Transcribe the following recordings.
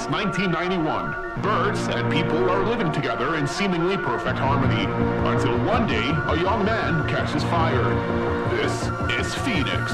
since 1991. Birds and people are living together in seemingly perfect harmony, until one day a young man catches fire. This is Phoenix.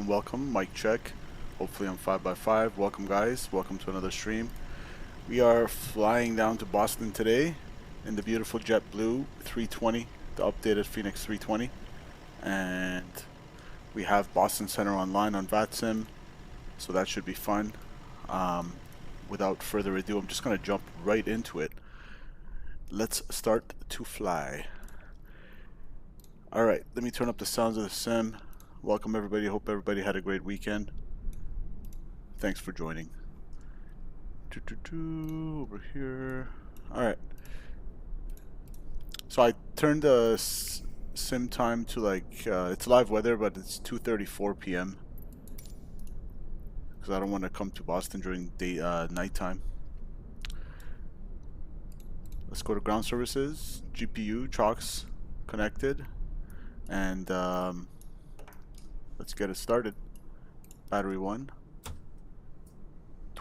Welcome, mic check. Hopefully I'm 5x5. Welcome guys, welcome to another stream. We are flying down to Boston today in the beautiful JetBlue 320, the updated Fenix 320. And we have Boston Center online on VATSIM, so that should be fun. Without further ado, I'm just going to jump right into it. Let's start to fly. Alright, let me turn up the sounds of the sim. Welcome everybody, hope everybody had a great weekend. Thanks for joining. Over here. Alright. So I turned the sim time to like, it's live weather, but it's 2:34 p.m. because I don't want to come to Boston during nighttime. Let's go to ground services, GPU, chocks connected, and let's get it started. Battery 1,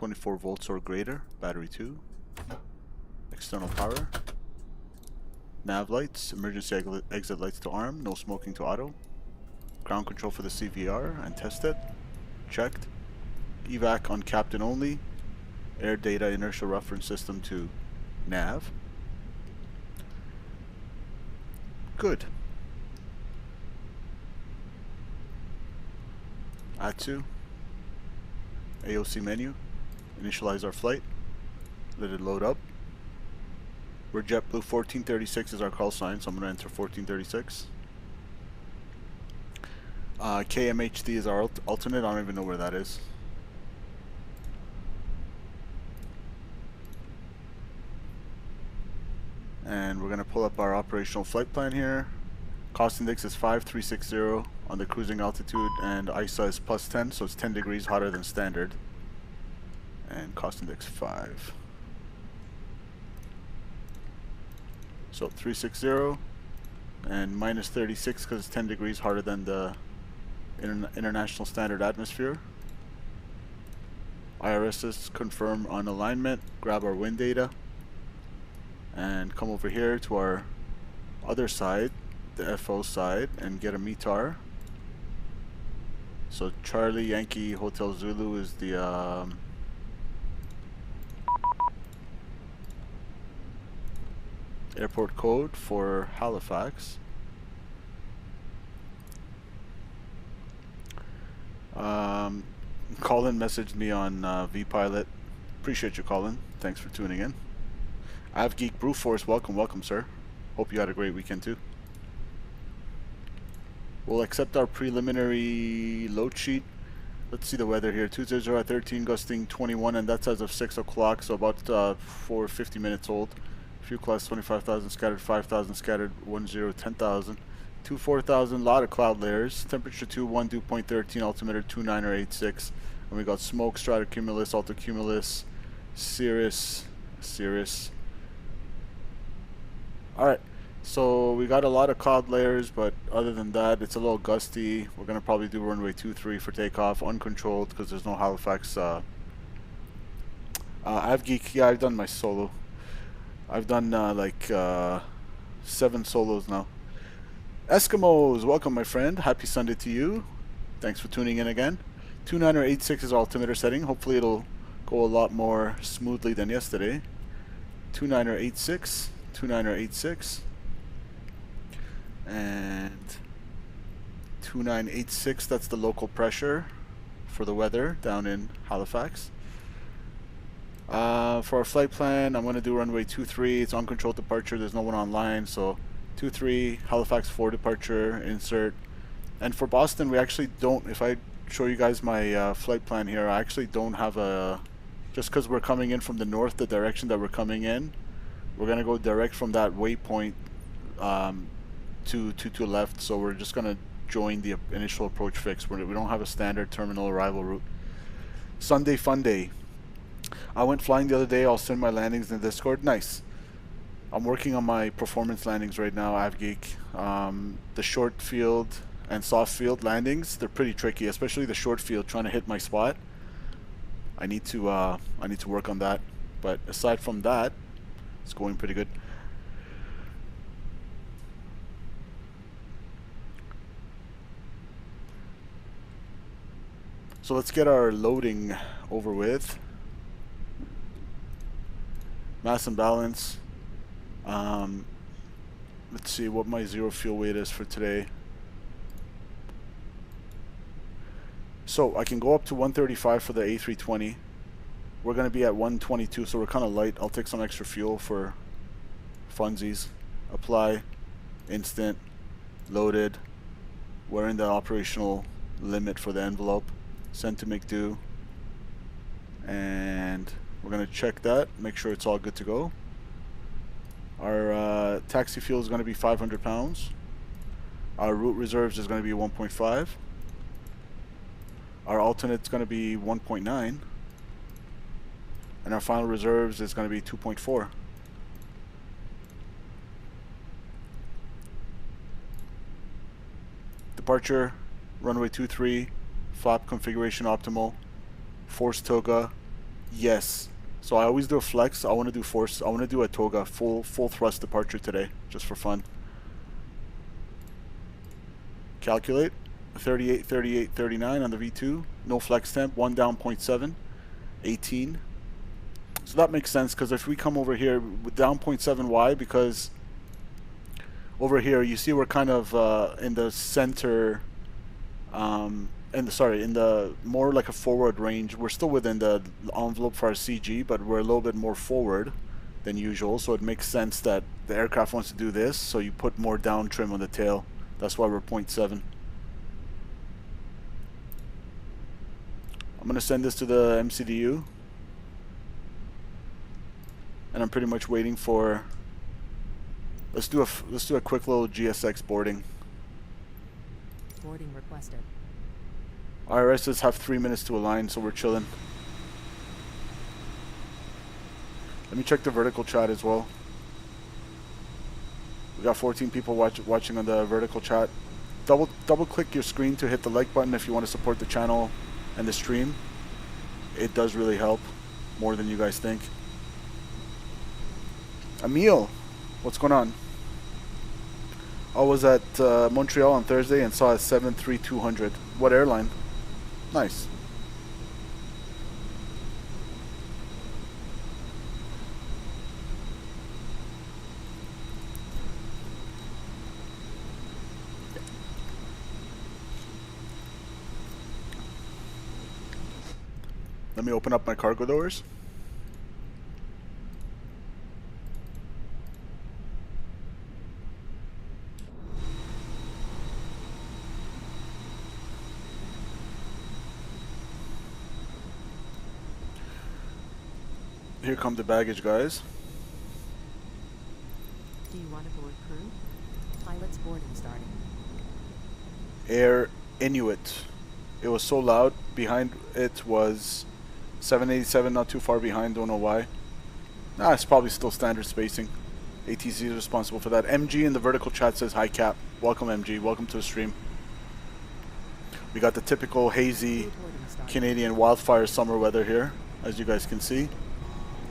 24 volts or greater, battery 2, external power, nav lights, emergency exit lights to arm, no smoking to auto, ground control for the CVR and test it, checked, evac on captain only, air data inertial reference system to nav. Good. A2, AOC menu, initialize our flight, let it load up. We're JetBlue, 1436 is our call sign, so I'm going to enter 1436. KMHD is our alternate, I don't even know where that is. And we're going to pull up our operational flight plan here. Cost index is 5360 on the cruising altitude, and ISA is plus 10, so it's 10 degrees hotter than standard. And cost index 5. So 360 and minus 36 because it's 10 degrees hotter than the international standard atmosphere. IRSs confirm on alignment, grab our wind data, and come over here to our other side, the FO side, and get a METAR. So Charlie Yankee Hotel Zulu is the airport code for Halifax. Colin messaged me on vPilot. Appreciate you, Colin. Thanks for tuning in. AvGeek Brewforce, welcome, sir. Hope you had a great weekend too. We'll accept our preliminary load sheet. Let's see the weather here. 200 at 13, gusting 21, and that's as of 6 o'clock, so about 450 minutes old. Fuel class 25,000 scattered, 5,000 scattered, 10,000. 4,000, lot of cloud layers. Temperature 21, dew point 13, altimeter 2986. And we got smoke, stratocumulus, altocumulus, cirrus. Alright, so we got a lot of cloud layers, but other than that, it's a little gusty. We're going to probably do runway 23 for takeoff, uncontrolled, because there's no Halifax. AvGeek, yeah, I've done my solo. I've done like 7 solos now. Eskimos, welcome my friend. Happy Sunday to you. Thanks for tuning in again. 2986 is our altimeter setting. Hopefully it'll go a lot more smoothly than yesterday. 2986, and 2986, that's the local pressure for the weather down in Halifax. For our flight plan, I'm going to do runway 23. It's uncontrolled departure. There's no one online, so 23, Halifax 4 departure, insert. And for Boston, we actually don't, if I show you guys my flight plan here, I actually don't have a, just because we're coming in from the north, the direction that we're coming in, we're going to go direct from that waypoint to left, so we're just going to join the initial approach fix. We don't have a standard terminal arrival route. Sunday fun day. I went flying the other day. I'll send my landings in the Discord. Nice. I'm working on my performance landings right now, AvGeek. The short field and soft field landings, they're pretty tricky, especially the short field, trying to hit my spot. I need to work on that. But aside from that, it's going pretty good. So let's get our loading over with. Mass and balance. Let's see what my zero fuel weight is for today. So I can go up to 135 for the A320. We're going to be at 122, so we're kind of light. I'll take some extra fuel for funsies. Apply, instant, loaded. We're in the operational limit for the envelope. Send to McDo. And we're going to check that, make sure it's all good to go. Our taxi fuel is going to be 500 pounds. Our route reserves is going to be 1.5. Our alternate is going to be 1.9. And our final reserves is going to be 2.4. Departure, runway 23, flap configuration optimal, force toga, Yes. So I always do a flex. I want to do force. I want to do a toga full thrust departure today, just for fun. Calculate. 38, 38, 39 on the V2. No flex temp. One down 0.7. 18. So that makes sense, because if we come over here with down 0.7, why? Because over here you see we're kind of in the center, in the more like a forward range. We're still within the envelope for our CG, but we're a little bit more forward than usual, so it makes sense that the aircraft wants to do this, so you put more down trim on the tail. That's why we're 0.7. I'm gonna send this to the MCDU, and I'm pretty much waiting for. Let's do a quick little GSX boarding. Boarding requested. IRSs have 3 minutes to align, so we're chilling. Let me check the vertical chat as well. We got 14 people watching on the vertical chat. Double click your screen to hit the like button if you want to support the channel and the stream. It does really help, more than you guys think. Emil, what's going on? I was at Montreal on Thursday and saw a 732-200. What airline? Nice. Let me open up my cargo doors. Here come the baggage, guys. Do you want to board crew? Pilot's boarding starting. Air Inuit. It was so loud. Behind it was 787, not too far behind. Don't know why. Nah, it's probably still standard spacing. ATC is responsible for that. MG in the vertical chat says hi, Cap. Welcome, MG. Welcome to the stream. We got the typical hazy Canadian wildfire summer weather here, as you guys can see.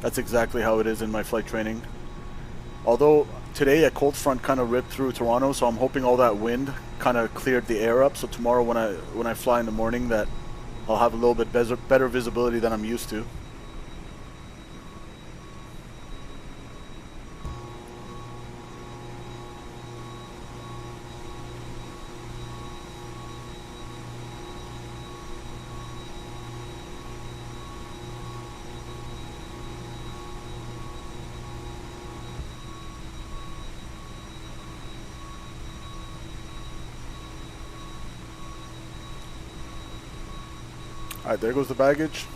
That's exactly how it is in my flight training. Although today a cold front kind of ripped through Toronto, so I'm hoping all that wind kind of cleared the air up. So tomorrow when I fly in the morning, that I'll have a little bit better visibility than I'm used to. Alright, there goes the baggage.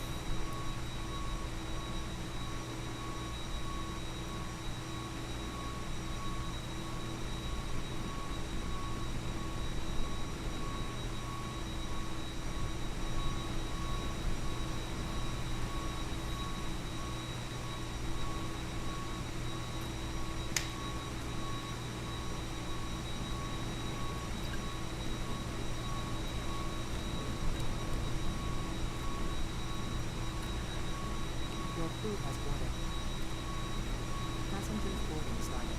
Your crew has boarded. Passengers boarding started.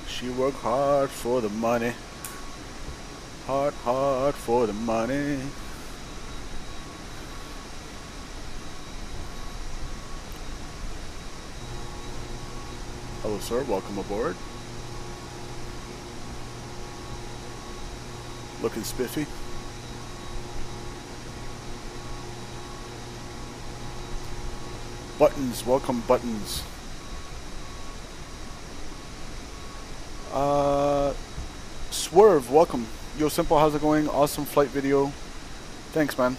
She worked hard for the money. Hard for the money. Hello, sir. Welcome aboard. Looking spiffy. Buttons. Welcome, Buttons. Swerve. Welcome. Yo, Simple. How's it going? Awesome flight video. Thanks, man.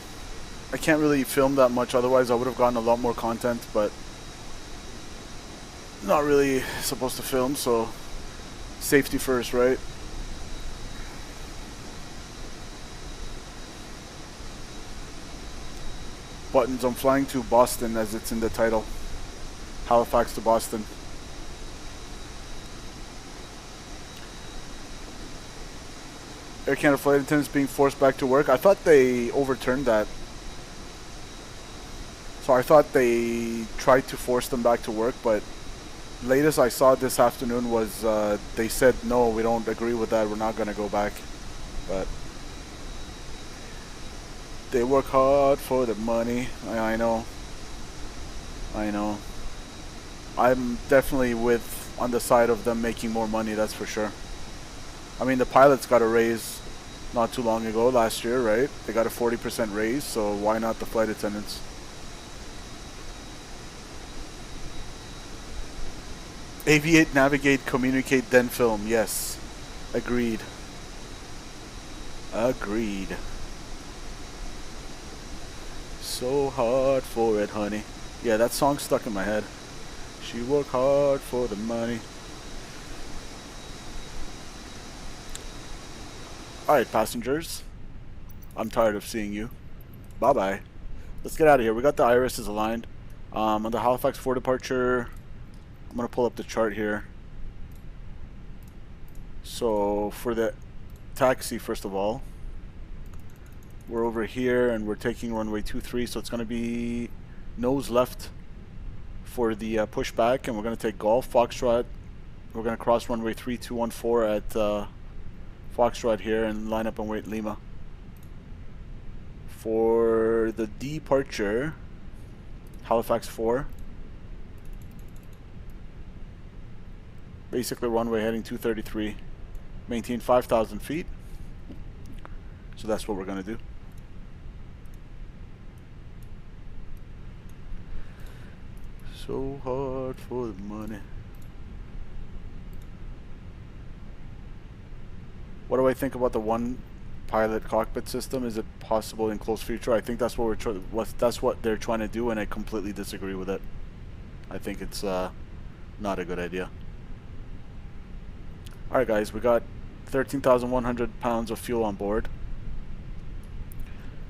I can't really film that much. Otherwise, I would have gotten a lot more content, but not really supposed to film, so safety first, right? buttons. I'm flying to Boston as it's in the title. Halifax to Boston. Air Canada flight attendants being forced back to work. I thought they overturned that. So I thought they tried to force them back to work, but latest I saw this afternoon was they said, no, we don't agree with that. We're not going to go back. But they work hard for the money. I know. I know. I'm definitely on the side of them making more money, that's for sure. I mean, the pilots got a raise not too long ago, last year, right? They got a 40% raise, so why not the flight attendants? Aviate, navigate, communicate, then film. Yes. Agreed. Agreed. So hard for it, honey. Yeah, that song's stuck in my head. She worked hard for the money. Alright, passengers. I'm tired of seeing you. Bye-bye. Let's get out of here. We got the irises aligned. On the Halifax 4 departure, I'm going to pull up the chart here. So, for the taxi, first of all, we're over here and we're taking runway 23, so it's going to be nose left for the pushback, and we're going to take Golf, Foxtrot. We're going to cross runway 3214 at Foxtrot here and line up and wait Lima. For the departure, Halifax 4. Basically runway heading 233. Maintain 5,000 feet. So that's what we're going to do. So hard for the money. What do I think about the one pilot cockpit system? Is it possible in close future? I think that's what that's what they're trying to do, and I completely disagree with it. I think it's not a good idea. Alright guys, we got 13,100 pounds of fuel on board.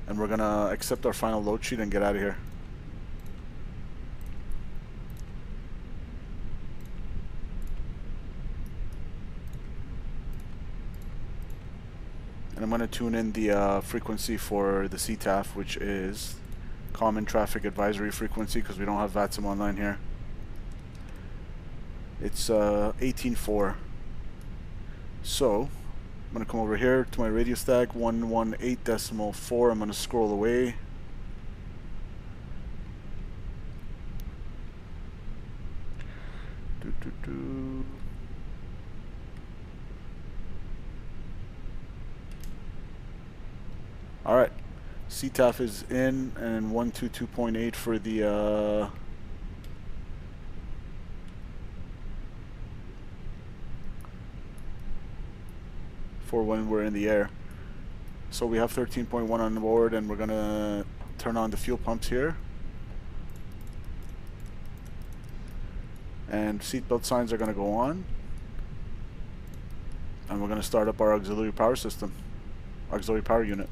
And we're gonna accept our final load sheet and get out of here. And I'm going to tune in the frequency for the CTAF, which is Common Traffic Advisory Frequency, because we don't have VATSIM online here. It's 18.4. So, I'm going to come over here to my radio stack, 118.4. I'm going to scroll away. Alright, CTAF is in, and 122.8 for the for when we're in the air. So we have 13.1 on board, and we're gonna turn on the fuel pumps here. And seatbelt signs are gonna go on. And we're gonna start up our auxiliary power system, auxiliary power unit.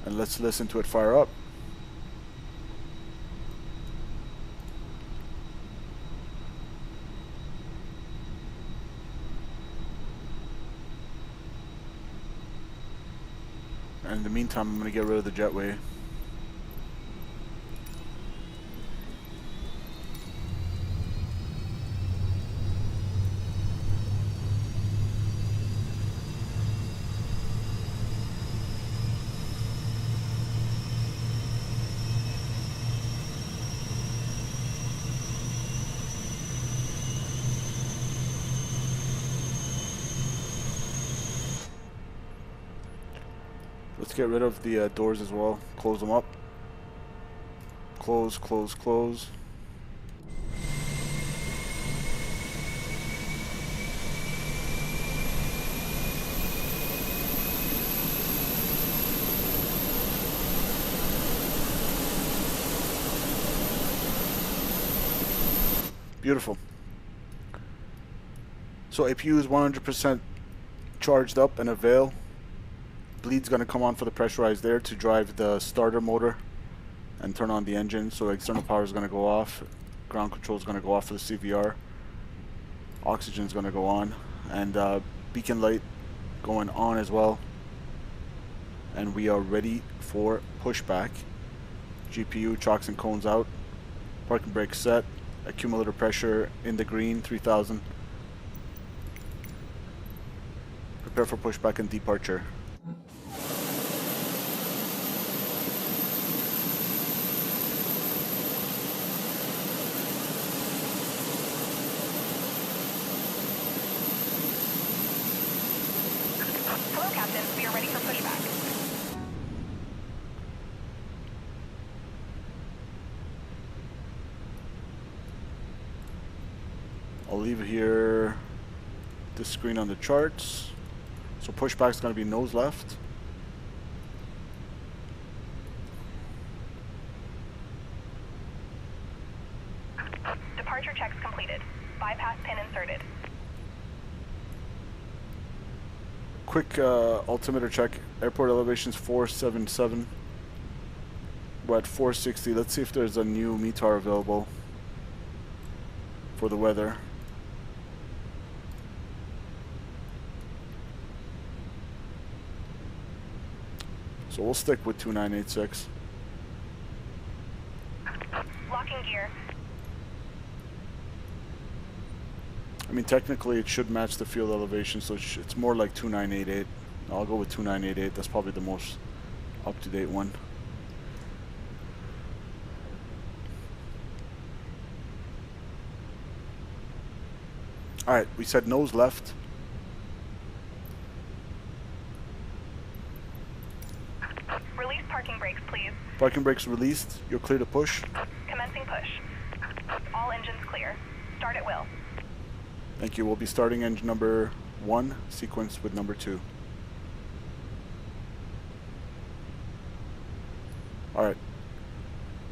And let's listen to it fire up. And in the meantime, I'm going to get rid of the jetway. Let's get rid of the doors as well. Close them up. Close, close, close. Beautiful. So APU is 100% charged up and avail. bleed's going to come on for the pressurized air to drive the starter motor and turn on the engine. So external power is going to go off. Ground control is going to go off for the CVR. Oxygen is going to go on. And beacon light going on as well. And we are ready for pushback. GPU, chocks and cones out. Parking brake set. Accumulator pressure in the green, 3000. Prepare for pushback and departure. Hello, Captain. We are ready for pushback. I'll leave here this screen on the charts. So pushback is going to be nose left. Departure checks completed. Bypass pin inserted. Quick altimeter check. Airport elevation's 477. We're at 460. Let's see if there's a new METAR available for the weather. So we'll stick with 2986. Locking gear. I mean, technically it should match the field elevation, so it's more like 2988. I'll go with 2988. That's probably the most up-to-date one. Alright, we said nose left. Release parking brakes, please. Parking brakes released. You're clear to push. Commencing push. All engines clear. Start at will. Thank you. We'll be starting engine number 1, sequence with number 2. Alright.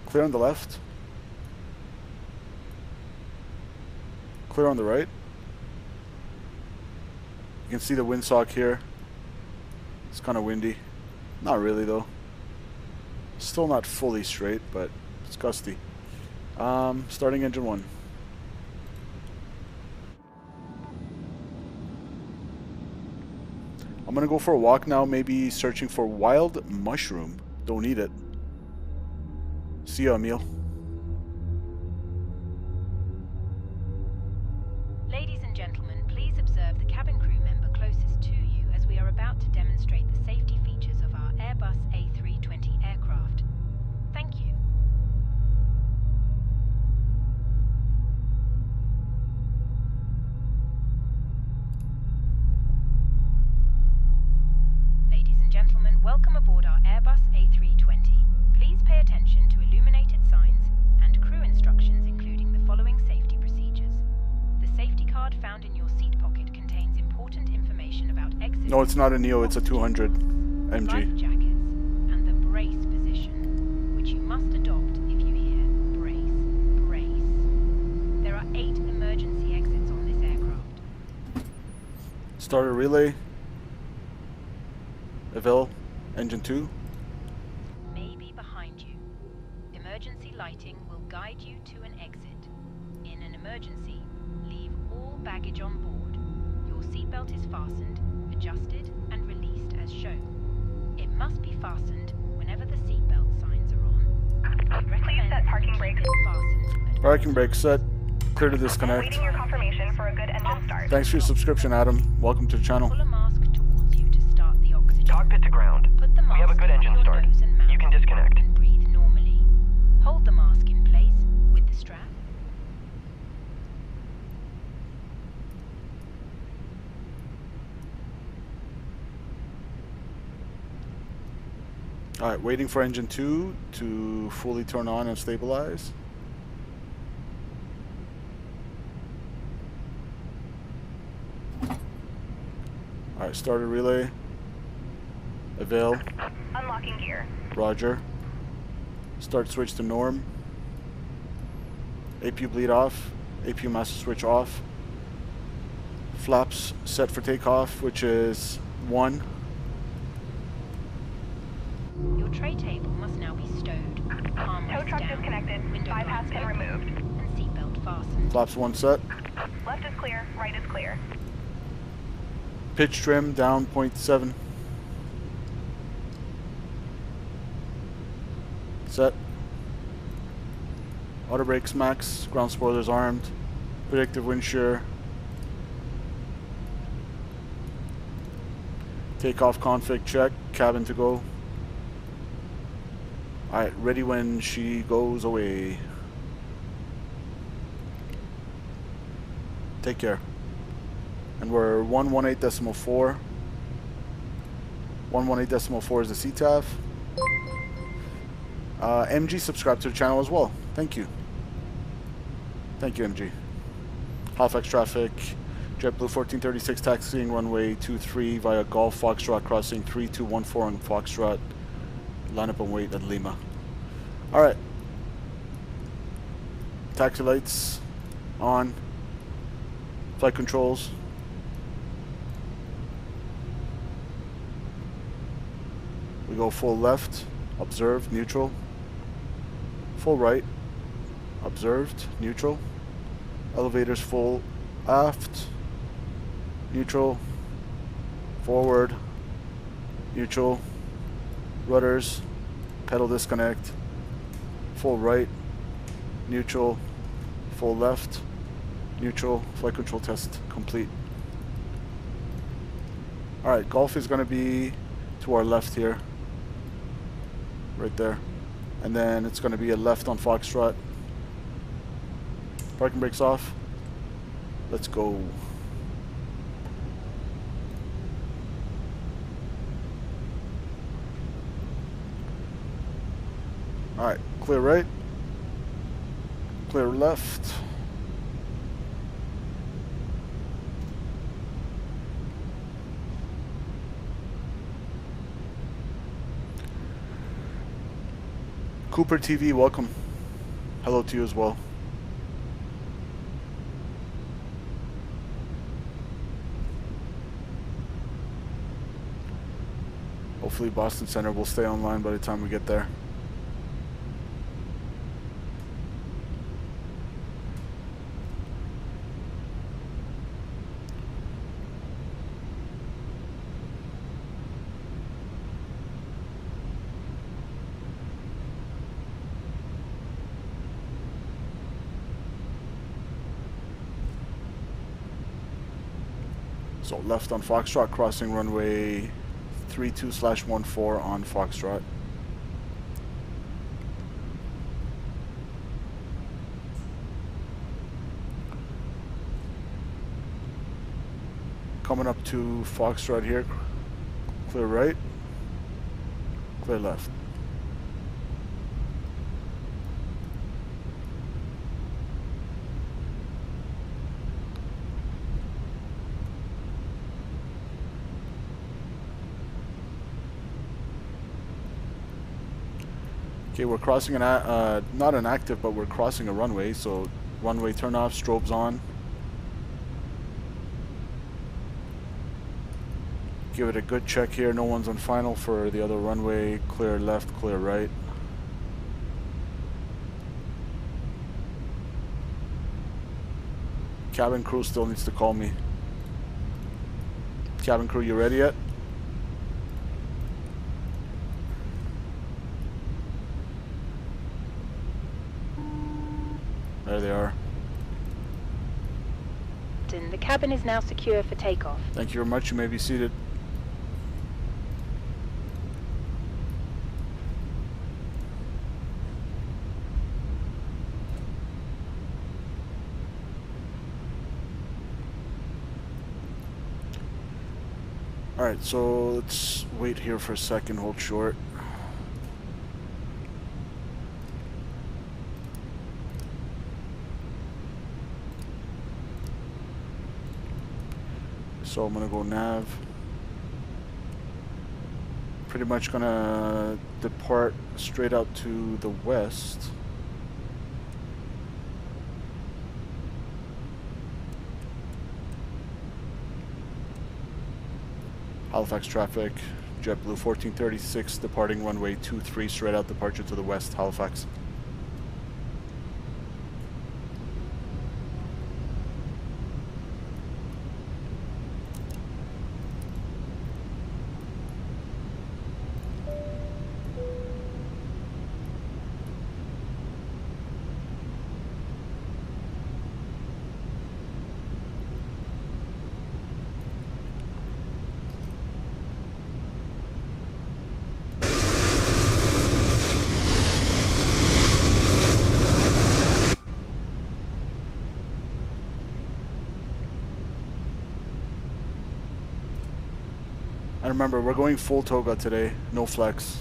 Clear on the left. Clear on the right. You can see the windsock here. It's kind of windy. Not really though. Still not fully straight, but it's gusty. Starting engine 1. I'm gonna go for a walk now, maybe searching for wild mushroom. Don't need it. See ya, Emil. Ladies and gentlemen, please observe the cabin crew member closest to you as we are about to demonstrate the safety features of our Airbus A320 aircraft. Thank you. Ladies and gentlemen, welcome aboard our Airbus A320. Please pay attention to illuminated signs and crew instructions, including the following safety procedures. The safety card found in your seat pocket contains important information about exit. No, it's not a Neo, it's a 200 Life MG. jackets and the brace position, which you must adopt if you hear brace, brace. There are 8 emergency exits on this aircraft. Starter relay. Evil. Engine 2. Maybe behind you. Emergency lighting will guide you to an exit. In an emergency, leave all baggage on board. Your seatbelt is fastened, adjusted, and released as shown. It must be fastened whenever the seatbelt signs are on. Please set parking brakes. Parking brake set. Clear to disconnect. Waiting your confirmation for a good engine start. Thanks for your subscription, Adam. Welcome to the channel. Pull a mask towards you to start the oxygen. Cockpit to ground. Put the We have a mask good over engine your start. nose and mouth You can disconnect. and breathe normally. Hold the mask in place with the strap. Alright, waiting for engine 2 to fully turn on and stabilize. Alright, starter relay. Avail. Unlocking gear. Roger. Start switch to norm. APU bleed off. APU master switch off. Flaps set for takeoff, which is 1. tray table must now be stowed. Tow truck disconnected. Bypass pin removed. And seatbelt fastened. Flaps 1 set. Left is clear, right is clear. Pitch trim down 0.7. Set. Auto brakes max. Ground spoilers armed. Predictive wind shear. Takeoff config check. Cabin to go. Alright, ready when she goes away. Take care. And we're 118.4. 118.4 is the CTAF. MG subscribe to the channel as well. Thank you. Thank you, MG. Halifax traffic. JetBlue 1436 taxiing runway 23 via Golf Foxtrot crossing 3214 on Foxtrot. Line up and wait at Lima. Alright. Taxi lights on. Flight controls. We go full left, observed, neutral. Full right, observed, neutral. Elevators full aft, neutral. Forward, neutral. Rudders, pedal disconnect. Full right, neutral. Full left, neutral. Flight control test complete. Alright, Golf is going to be to our left here. Right there. And then it's going to be a left on Foxtrot. Parking brakes off. Let's go. Alright, clear right. Clear left. Cooper TV, welcome. Hello to you as well. Hopefully Boston Center will stay online by the time we get there. So left on Foxtrot, crossing runway 32/14 on Foxtrot. Coming up to Foxtrot here. Clear right. Clear left. Okay, we're crossing an not an active, but we're crossing a runway. So runway turn off, strobes on. Give it a good check here. No one's on final for the other runway. Clear left, clear right. Cabin crew still needs to call me. Cabin crew, you ready yet? There they are. The cabin is now secure for takeoff. Thank you very much. You may be seated. Alright, so let's wait here for a second, hold short. So I'm gonna go nav. Pretty much gonna depart straight out to the west. Halifax traffic, JetBlue 1436 departing runway 23 straight out departure to the west, Halifax. And remember, we're going full toga today, no flex.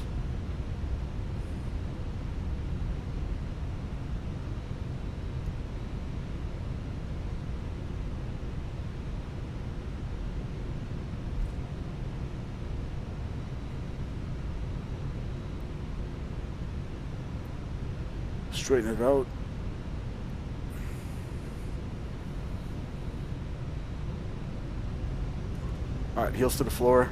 Straighten it out. Alright, heels to the floor.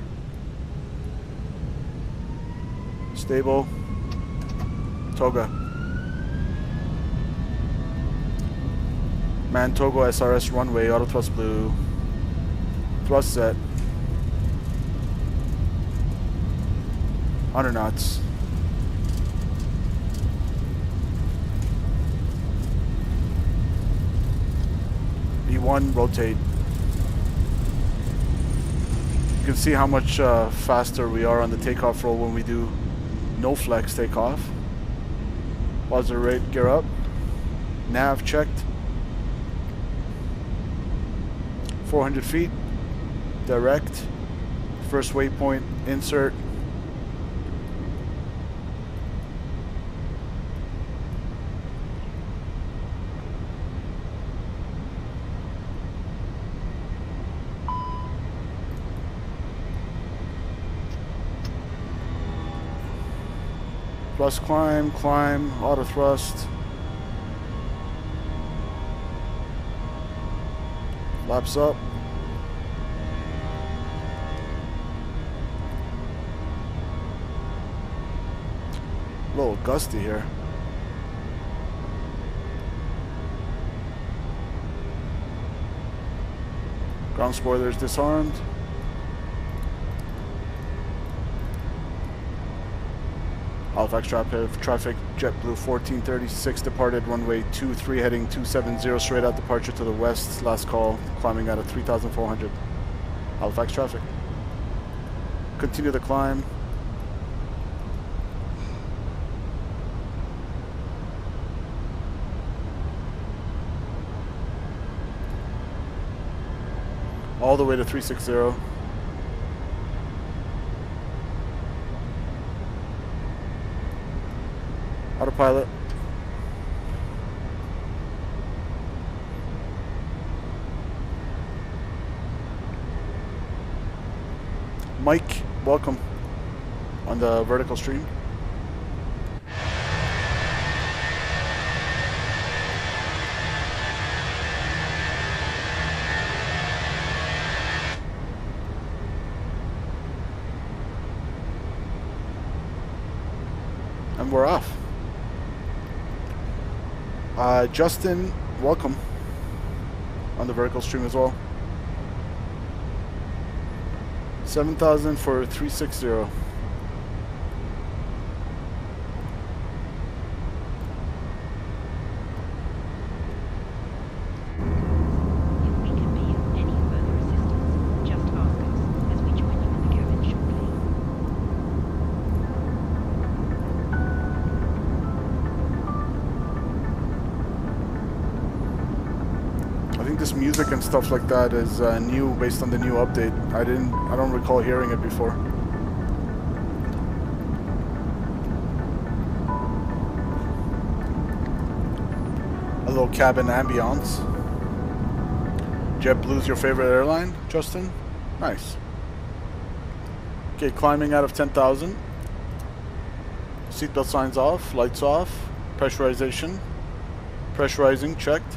Stable. Toga. Man Togo SRS runway, auto thrust blue. Thrust set. 100 knots. B1, rotate. You can see how much faster we are on the takeoff roll when we do no flex takeoff. Positive rate, gear up. Nav checked. 400 feet. Direct. First waypoint, insert. Plus climb, climb, auto thrust. Laps up. A little gusty here. Ground spoilers disarmed. Halifax traffic, JetBlue 1436 departed runway 23 heading 270 straight out departure to the west, last call, climbing out of 3,400. Halifax traffic. Continue the climb. All the way to 360. Autopilot. Mike, welcome on the vertical stream. And we're off. Justin, welcome on the vertical stream as well. 7,000 for 360. Music and stuff like that is new based on the new update. I don't recall hearing it before. A little cabin ambiance. JetBlue's your favorite airline, Justin? Nice. Okay, climbing out of 10,000. Seatbelt signs off, lights off, pressurization. Pressurizing checked.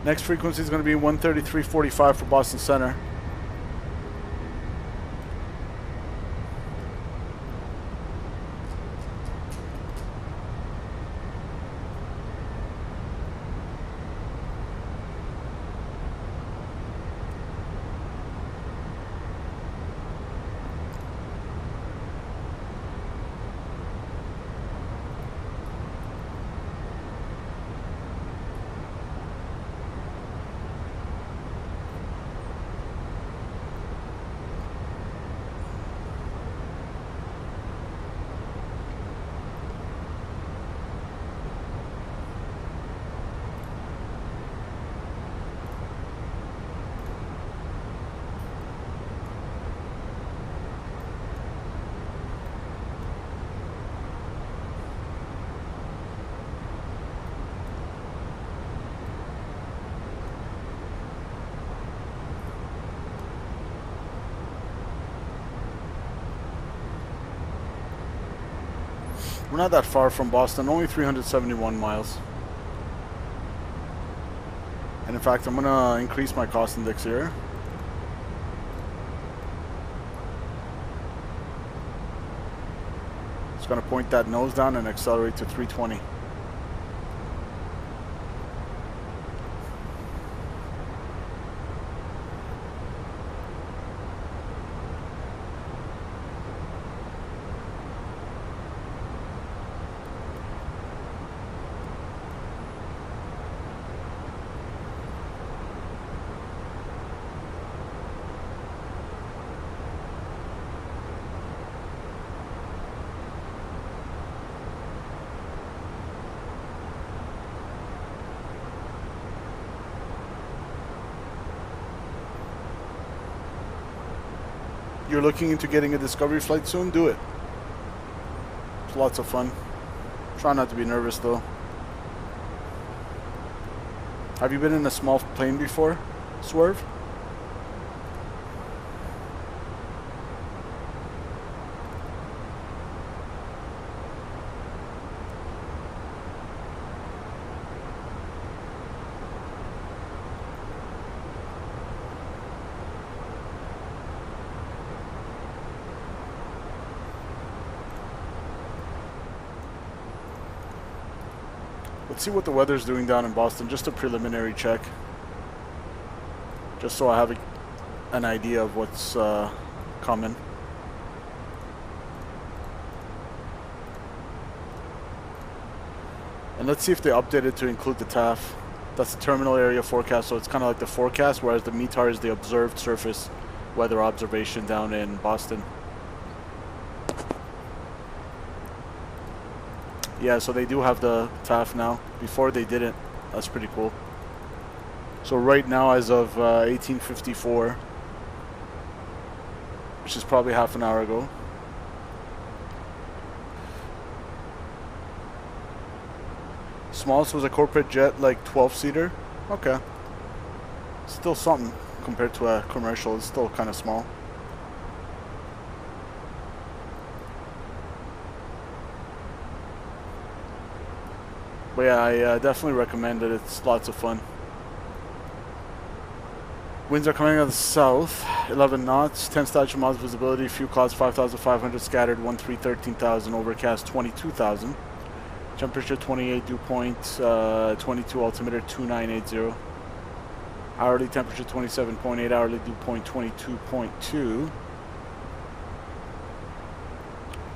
Next frequency is going to be 133.45 for Boston Center. We're not that far from Boston, only 371 miles. And in fact, I'm going to increase my cost index here. It's going to point that nose down and accelerate to 320. You're looking into getting a Discovery flight soon, do it. It's lots of fun. Try not to be nervous though. Have you been in a small plane before, Swerve? Let's see what the weather's doing down in Boston. Just a preliminary check. Just so I have an idea of what's coming. And let's see if they updated to include the TAF. That's the terminal area forecast, so it's kind of like the forecast, whereas the METAR is the observed surface weather observation down in Boston. Yeah, so they do have the TAF now. Before they didn't. That's pretty cool. So right now, as of 1854, which is probably half an hour ago, smallest was a corporate jet, like 12-seater. Okay. Still something compared to a commercial. It's still kind of small. But yeah, I definitely recommend it. It's lots of fun. Winds are coming out of the south, 11 knots, 10 statute miles visibility, few clouds 5,500, scattered 13,000, overcast 22,000. Temperature 28, dew point 22, altimeter 2980. Hourly temperature 27.8, hourly dew point 22.2.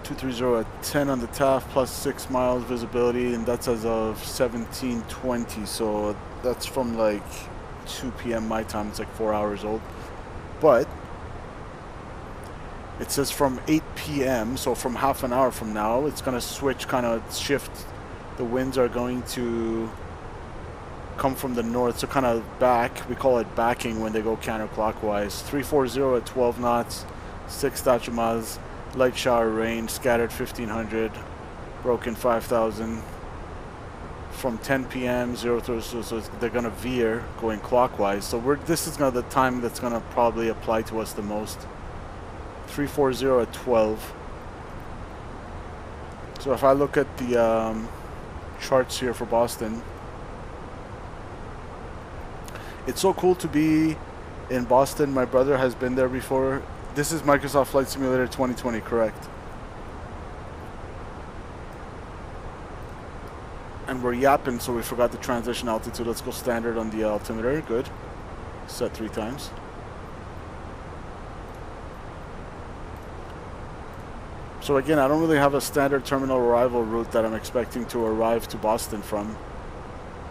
230 at 10 on the TAF, plus 6 miles visibility, and that's as of 1720. So that's from like 2 p.m. my time. It's like 4 hours old. But it says from 8 p.m. so from half an hour from now, it's going to switch, kind of shift. The winds are going to come from the north, so kind of back. We call it backing when they go counterclockwise. 340 at 12 knots, 6 statute miles. Light shower rain, scattered 1,500, broken 5,000. From 10 p.m. 0 so they're gonna veer going clockwise. So this is gonna the time that's gonna probably apply to us the most. 340 at 12. So if I look at the charts here for Boston, It's so cool to be in Boston. My brother has been there before. This is Microsoft Flight Simulator 2020, correct? And we're yapping, so we forgot the transition altitude. Let's go standard on the altimeter. Good. Set 3 times. So again, I don't really have a standard terminal arrival route that I'm expecting to arrive to Boston from.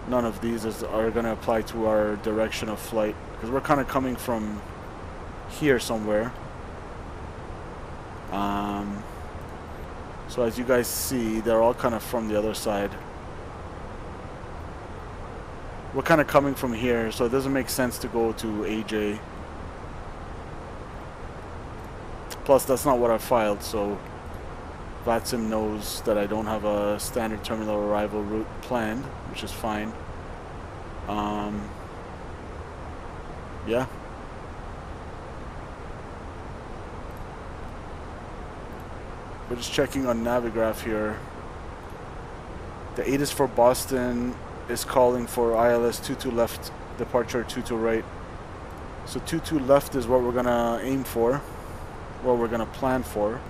None of these are going to apply to our direction of flight, because we're kind of coming from here somewhere. So as you guys see, they're all kind of from the other side. We're kind of coming from here, so it doesn't make sense to go to AJ. Plus, that's not what I filed, so VATSIM knows that I don't have a standard terminal arrival route planned, which is fine. Yeah. We're just checking on Navigraph here. The 8 is for Boston, is calling for ILS 22 left, departure 22 right. So 22 left is what we're gonna aim for, what we're gonna plan for.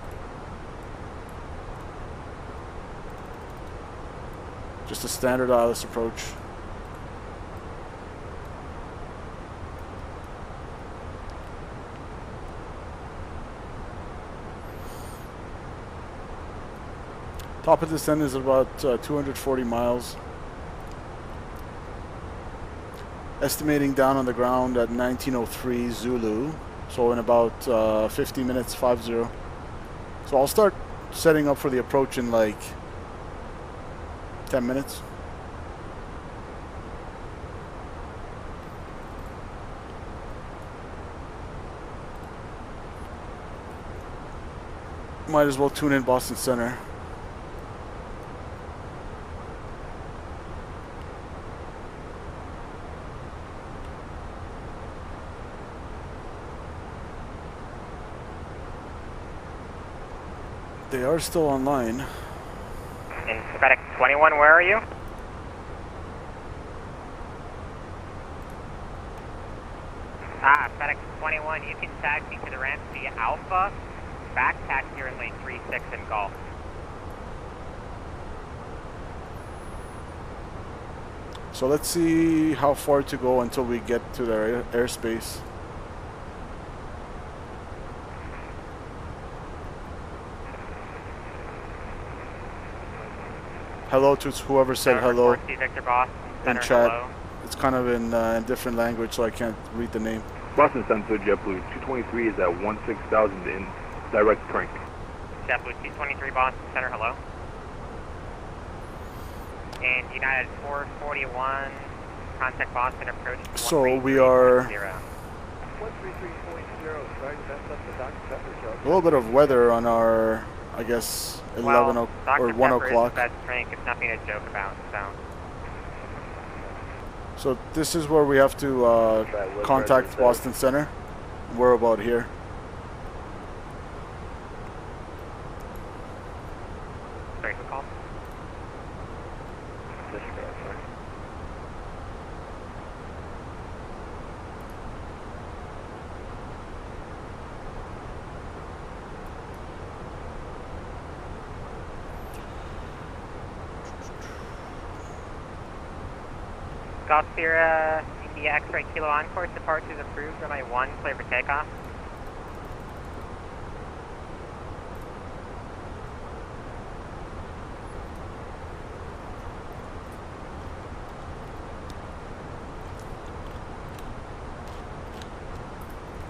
Just a standard ILS approach. Top of descent is about 240 miles. Estimating down on the ground at 1903 Zulu. So in about 50 minutes, 50. So I'll start setting up for the approach in like 10 minutes. Might as well tune in Boston Center. They are still online. In Fenix 21, where are you? Fenix 21, you can tag me to the ramp via Alpha, back taxi here in lane 36 in Golf. So let's see how far to go until we get to their airspace. Hello to whoever said hello in chat. Hello. It's kind of in different language, so I can't read the name. Boston Center, JetBlue 223 is at 16,000 in direct crank. JetBlue 223 Boston Center, hello. And United 441, contact Boston approach. So we are 133.0. a little bit of weather on our, I guess, 11 or 1 o'clock. That's frank. It's nothing to joke about. So this is where we have to contact Boston Center. We're about here. Sorry, who called? Golf Sierra, India X-Ray Kilo Encore, departures approved, runway 1, clear for takeoff.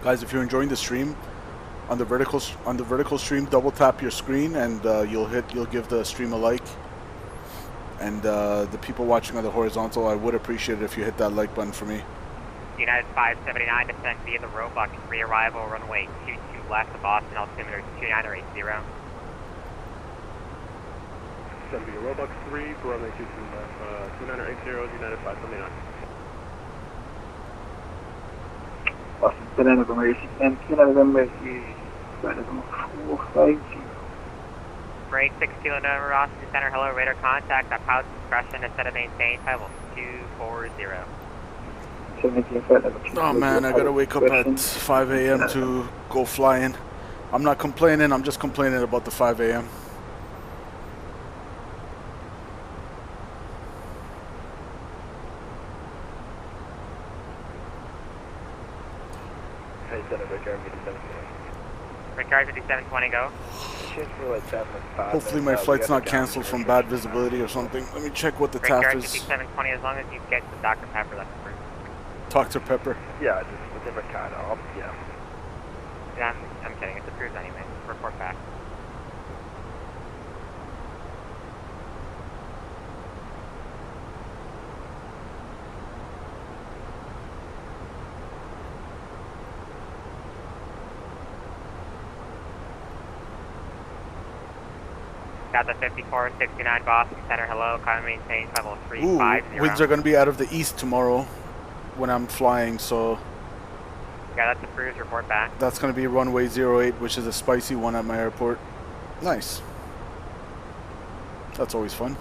Guys, if you're enjoying the stream, on the vertical stream, double tap your screen and you'll give the stream a like. And the people watching on the horizontal, I would appreciate it if you hit that like button for me. United 579, descent via the Roebuck, re-arrival, runway 22 left to Boston, altimeter 2980. Descend via Roebuck 3 for runway 22 left, 2980, United 579. Boston Center, November 18, November 450. Break 6 Kilo November, Boston Center, hello, radar contact, at pilot's discretion, instead of maintained, level 240. 17 flight level 2. Oh man, I gotta wake up at 5 a.m. to go flying. I'm not complaining, I'm just complaining about the 5 a.m. Hey, Senator, Regard 5720. Regard 5720, go. Hopefully my flight's not cancelled from bad visibility or something. Let me check what the TAF Regard is. 5720, as long as you get to Dr. Pepper, that's approved. Dr. Pepper. Yeah, just a different kind of, yeah. Yeah, I'm kidding, it's approved anyway. Report back. Got the 5469 Boston Center, hello, climb maintain level 350. Ooh, winds are going to be out of the east tomorrow when I'm flying, so Yeah, that's approved, report back. that's going to be runway 08, which is a spicy one at my airport. Nice. That's always fun.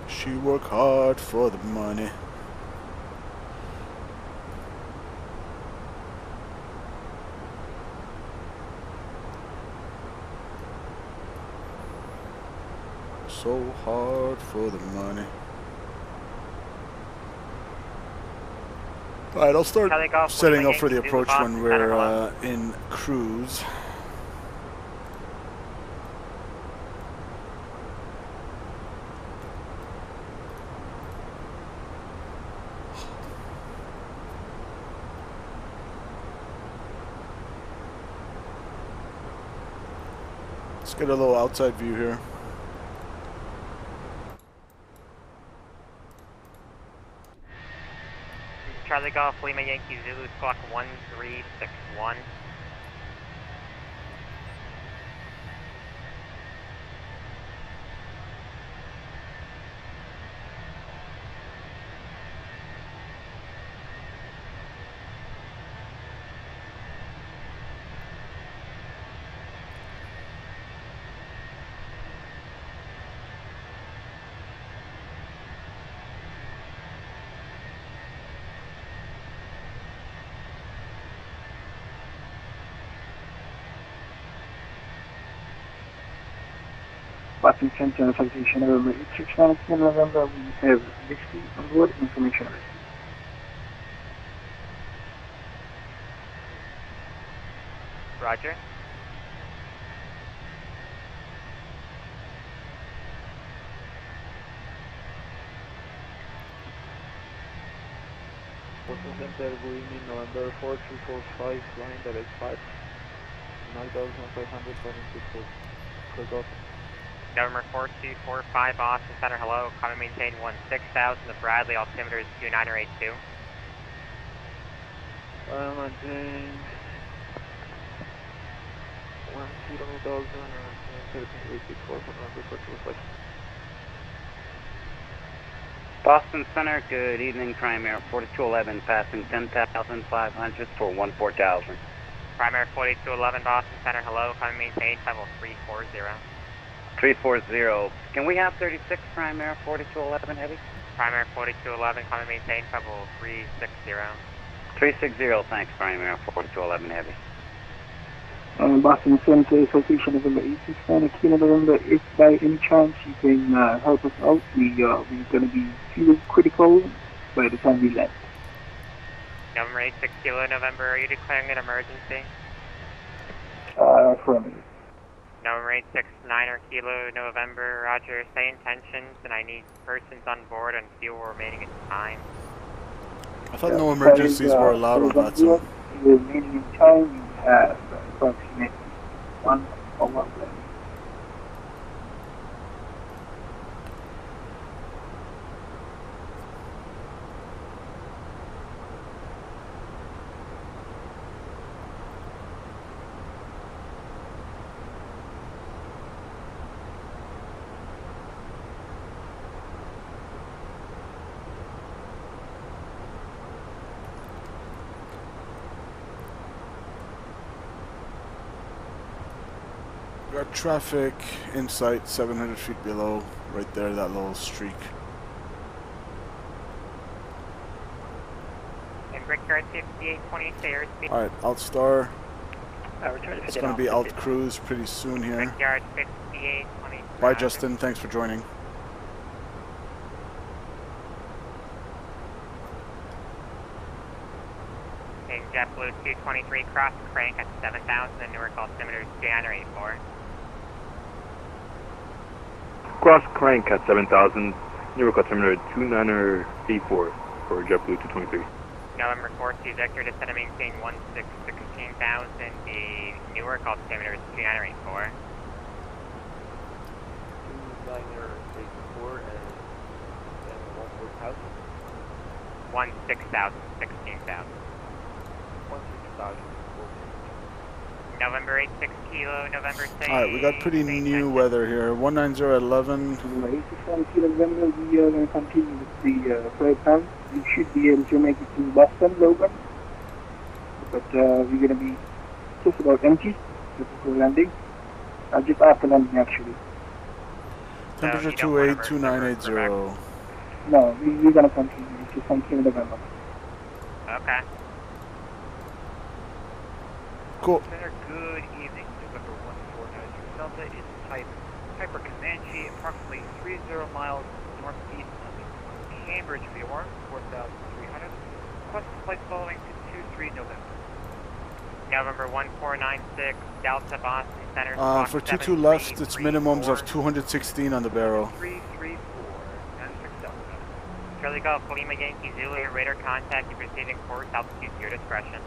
She work hard for the money. So hard for the money. Alright, I'll start setting up for the approach when we're in cruise. Let's get a little outside view here. Charlie Golf, Lima Yankee Zulu, squawk 1361. Boston Center, citation November 869, November, we have whiskey on board, information received. Roger. Boston Center, good evening, November 4345, flying direct 5, 9,500 Takeoff. November 4245, Boston Center, hello, climb and maintain 16,000, the Bradley, altimeter is 2982. Maintain 10,000 and 1384 for November 425. Boston Center, good evening, Primary 4211, passing 10,500 for 14,000. Primary 4211, Boston Center, hello, climb and maintain level 340. 340. Can we have 36 Primary 4211 Heavy? Primary 4211, climb and maintain level 360. 360, thanks, Primary 4211 Heavy. Boston Center, citation November 869, Kilo November, if by any chance you can help us out, we're going to be fuel critical by the time we land. November 86 Kilo November, are you declaring an emergency? Affirmative. November 86 9er Kilo November, roger, stay in tensions and I need persons on board and fuel remaining in time. I thought no emergencies were allowed on VATSIM. Remaining in time, we have approximately 1 hour left. got traffic in sight 700 feet below, right there, that little streak. And Brickyard 5820 stairs. Alright, alt star. Return to It's going to be alt cruise pretty soon here. Brickyard 5820. Bye, Justin. Thanks for joining. And JetBlue 223 cross crank at 7,000 and Newark altimeter scanner 84. Cross crank at 7,000, Newark altimeter 2984 for JetBlue 223. November 42 Victor, descend and maintain 16,000, the Newark altimeter is 2984. 2984 and 16,000, 16,000. 16,000. November 86 kilo, November 6. Alright, we got pretty new weather here. 190 at 11. 87 kilo November, we are going to continue with the flight plan. We should be able to make it to Boston, Logan. But we're going to be just about empty before landing. Just after landing, actually. Temperature 28, 2980. No, we're going to continue. It's just 1 kilo November. Okay. Cool. Center, good evening. November 1490 Delta is type Hyper Comanche, approximately 30 miles northeast of Cambridge, VOR, 4,300. Request flight following to 23 November. November 1496 Delta Boston Center. For 22 left, it's minimums of 216 on the barrel. 334, 96 Delta. Charlie Golf, Lima Yankee Zulu, your radar contact, you're proceeding course, altitude to your discretion.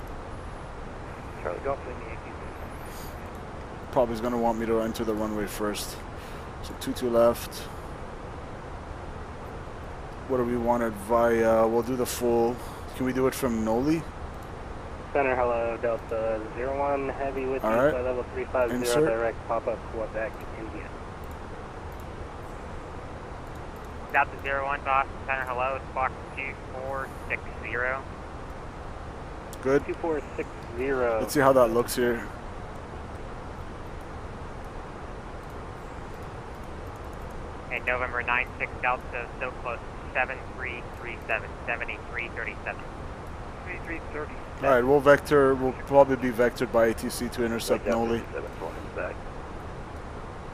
Charlie Golf, Lima Yankee Zulu. Probably is going to want me to enter the runway first. So 22 left. What do we want it via? We'll do the full. Can we do it from Noli? Center, hello, Delta 01, heavy with you, Alright. level 350, Insert. direct pop-up, Quebec, India. Delta 01 Boston Center, hello, it's box 2460. Good. 2460. Let's see how that looks here. And November 96 Delta, so close, 7337, 7337. 3330. Alright, we'll vector, we'll probably be vectored by ATC to intercept Noli.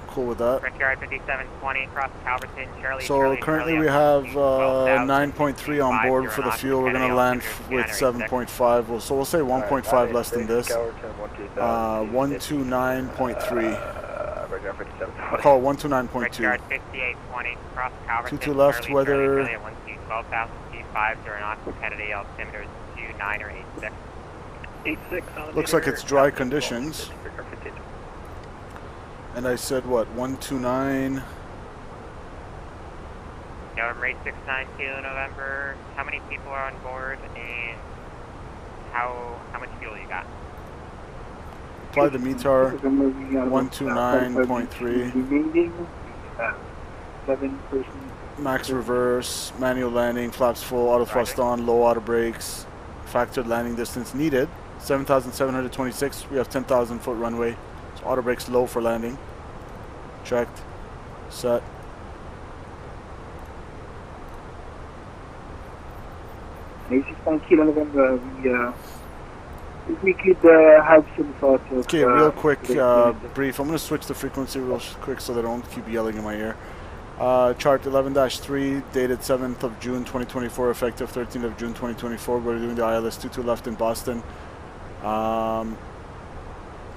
Cool with that. Brickyard 5720, cross Calverton, Charlie. So Charlie, currently Charlie, we have 12,000, 9.3 on board for the fuel. We're going to land with 7.5. So we'll say 1.5 less than this. 129.3. Call it 129.2. Brickyard 5820, cross Calverton, 22 left, Charlie, weather. Charlie, 12,000 feet, 50 knots, Kennedy, altimeter is 29 or 86. 86. Looks like it's dry conditions. And I said what, 129? November 869 kilo November. How many people are on board and how much fuel you got? Apply the METAR 129.3. 7 person. Max reverse, manual landing, flaps full, auto thrust on, low auto brakes, factored landing distance needed. 7,726. We have 10,000 foot runway. So auto brakes low for landing. Checked. Set. Kilo November, we could have some sort of... Okay, real quick brief. I'm going to switch the frequency real quick so they don't keep yelling in my ear. Chart 11-3, dated 7th of June 2024, effective 13th of June 2024. We're doing the ILS 22 left in Boston.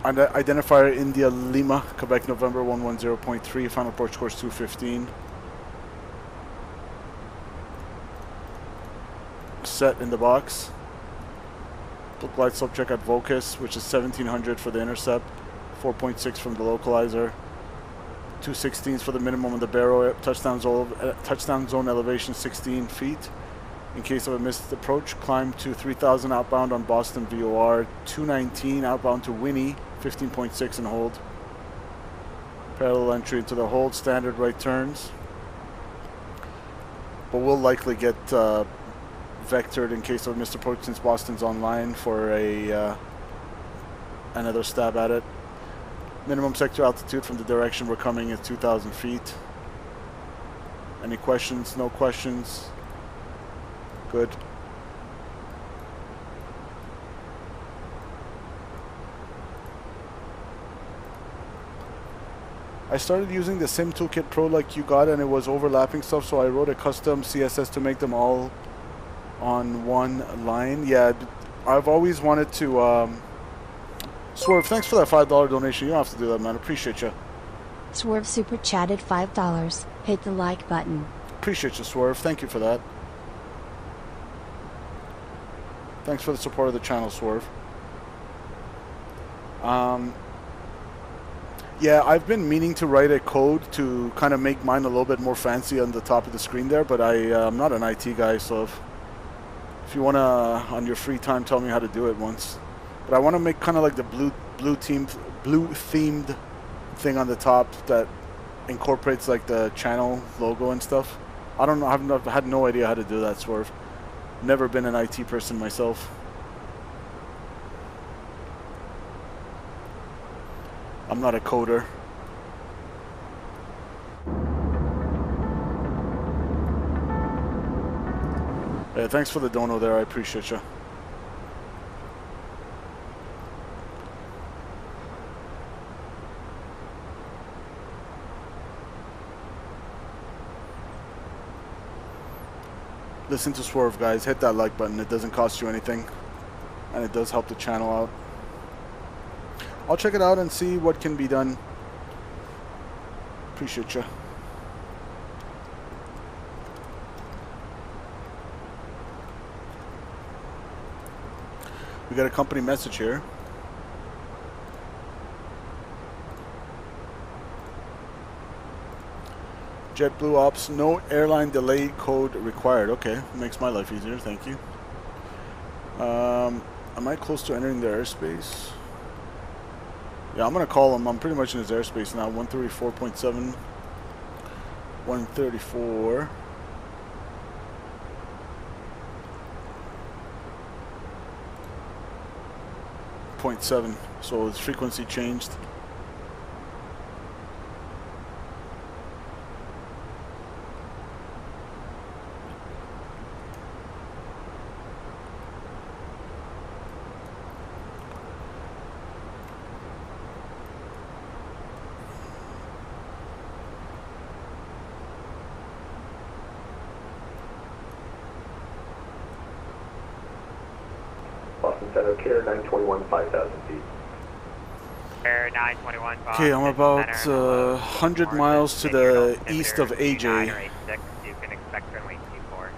Identifier India Lima, Quebec November 110.3, final approach course 215. Set in the box. Book light slope check at Vocus, which is 1700 for the intercept, 4.6 from the localizer, 216s for the minimum of the barrel, touchdown zone elevation 16 feet. In case of a missed approach, climb to 3000 outbound on Boston VOR, 219 outbound to Winnie, 15.6 and hold. Parallel entry into the hold, standard right turns. But we'll likely get vectored in case of a missed approach since Boston's online for a another stab at it. Minimum sector altitude from the direction we're coming is 2,000 feet. Any questions? No questions. Good. I started using the Sim Toolkit Pro like you got, and it was overlapping stuff, so I wrote a custom CSS to make them all on one line. Yeah, I've always wanted to... Swerve, thanks for that $5 donation. You don't have to do that, man. Appreciate you. Swerve super chatted $5. Hit the like button. Appreciate you, Swerve. Thank you for that. Thanks for the support of the channel, Swerve. Yeah, I've been meaning to write a code to kind of make mine a little bit more fancy on the top of the screen there, but I'm not an IT guy, so if you want to, on your free time, tell me how to do it once. But I want to make kind of like the blue themed thing on the top that incorporates like the channel logo and stuff. I don't know, I've had no idea how to do that, Swerve. Never been an IT person myself. I'm not a coder. Yeah, thanks for the dono there, I appreciate you. Listen to Swerve, guys. Hit that like button. It doesn't cost you anything. And it does help the channel out. I'll check it out and see what can be done. Appreciate you. We got a company message here. JetBlue Ops, no airline delay code required. Okay, makes my life easier. Thank you. Am I close to entering the airspace? Yeah, I'm gonna call him. I'm pretty much in his airspace now. 134.7. 134. .7. So its frequency changed. Center, Care 921, 5,000 feet. Care 921, okay, I'm about 100 miles to the east of AJ. 2986, you can expect runway 24.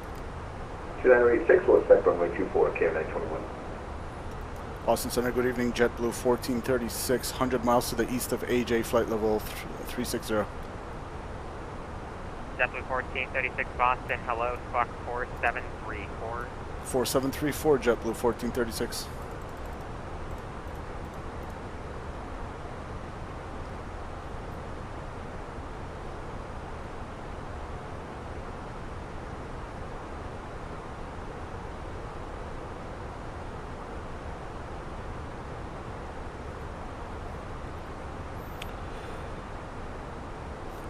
2986 will expect runway 24, Care 921. Boston Center, good evening. JetBlue 1436, 100 miles to the east of AJ, flight level 360. JetBlue 1436 Boston, hello, squawk 4734. 4734, JetBlue 1436.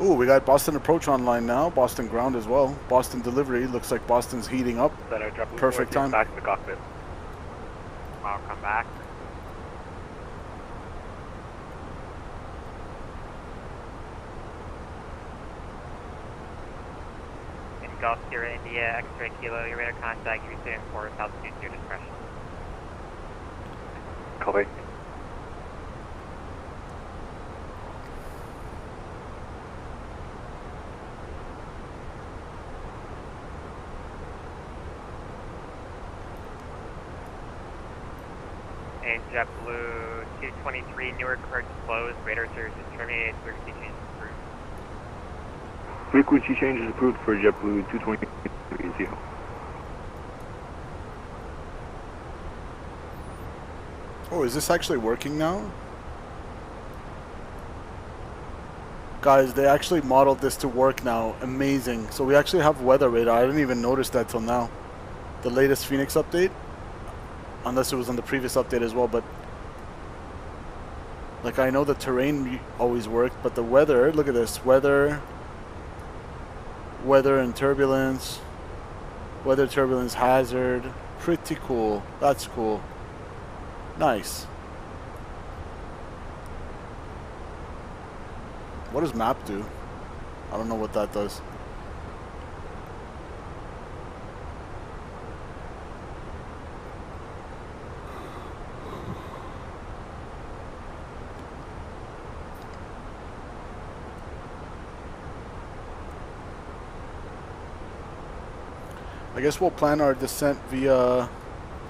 Ooh, we got Boston Approach online now. Boston Ground as well. Boston Delivery. Looks like Boston's heating up. Perfect time. Back to the cockpit. I'll come back. In Gulf Sierra India, X-ray Kilo, your radar contact, you receiving 4 altitude to your discretion. Copy. And JetBlue 223, Newark approach closed, radar service is terminated, frequency change is approved. Frequency change is approved for JetBlue 223. Oh, is this actually working now? Guys, they actually modeled this to work now. Amazing. So we actually have weather radar. I didn't even notice that till now. The latest Fenix update. Unless it was on the previous update as well, but Like, I know the terrain always worked, but the weather, look at this, weather and turbulence, weather turbulence hazard, pretty cool. That's cool. Nice. What does map do? I don't know what that does. I guess we'll plan our descent via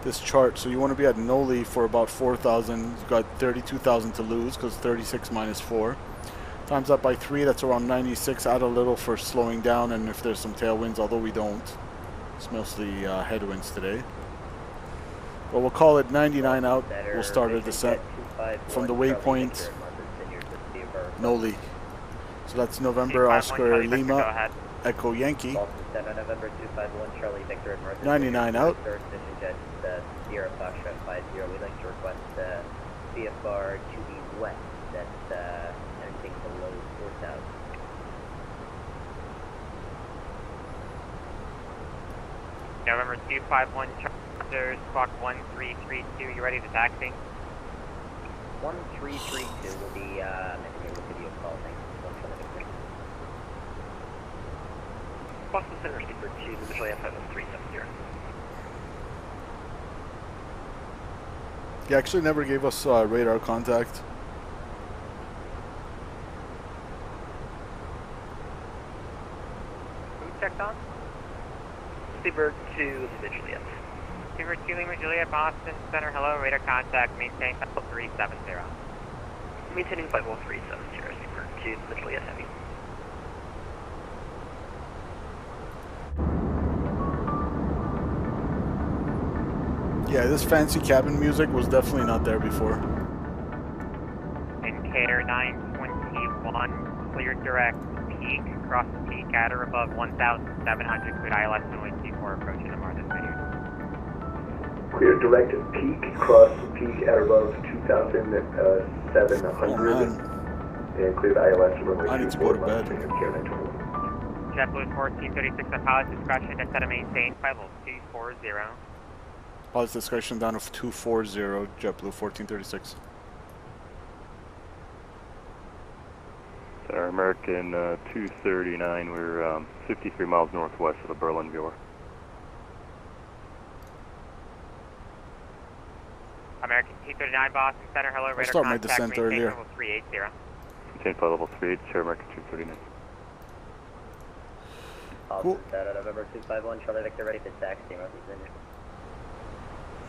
this chart. So you want to be at Noli for about 4,000. You've got 32,000 to lose because 36 minus 4. Times that by 3, that's around 96. Add a little for slowing down and if there's some tailwinds, although we don't. It's mostly headwinds today. But we'll call it 99 out. We'll start our descent from the waypoint Noli. So that's November Oscar Lima Echo Yankee. November 251 Charlie Victor at Martha 99 out. Third Mission Jet Sierra Foxtrot 50. We'd like to request VFR to be west. That's anything below 4,000. November 251 Charlie Squawk 1332. You ready to taxi? 1332 will be making a video call. Thanks. Boston Center, Sleeper 2, initially F5370. He actually never gave us radar contact. Who checked on? Sleeper 2, Lima Juliet. Sleeper 2, Lima Juliet, Boston Center, hello, radar contact, maintain level 370. Maintaining flight level 370, Sleeper 2, Lima Juliet Heavy. Yeah, this fancy cabin music was definitely not there before. And KAIR 921, clear direct peak, cross the peak at or above 1,700, cleared ILS runway 24 approaching the Martha's Vineyard. Clear direct peak, cross peak at above 2,700. And cleared ILS runway 24. I need to go to bed. JetBlue 1436 at pilot discretion, descend to maintain, flight level 240. Pilot's discretion down of 240, JetBlue 1436. Center American 239, we're 53 miles northwest of the Berlin viewer. American 239, Boston Center, hello, radar start my contact, descent maintain earlier. level 380. Maintain flight level 38, Center American 239. Cool. November 251 Charlie Victor, ready to taxi.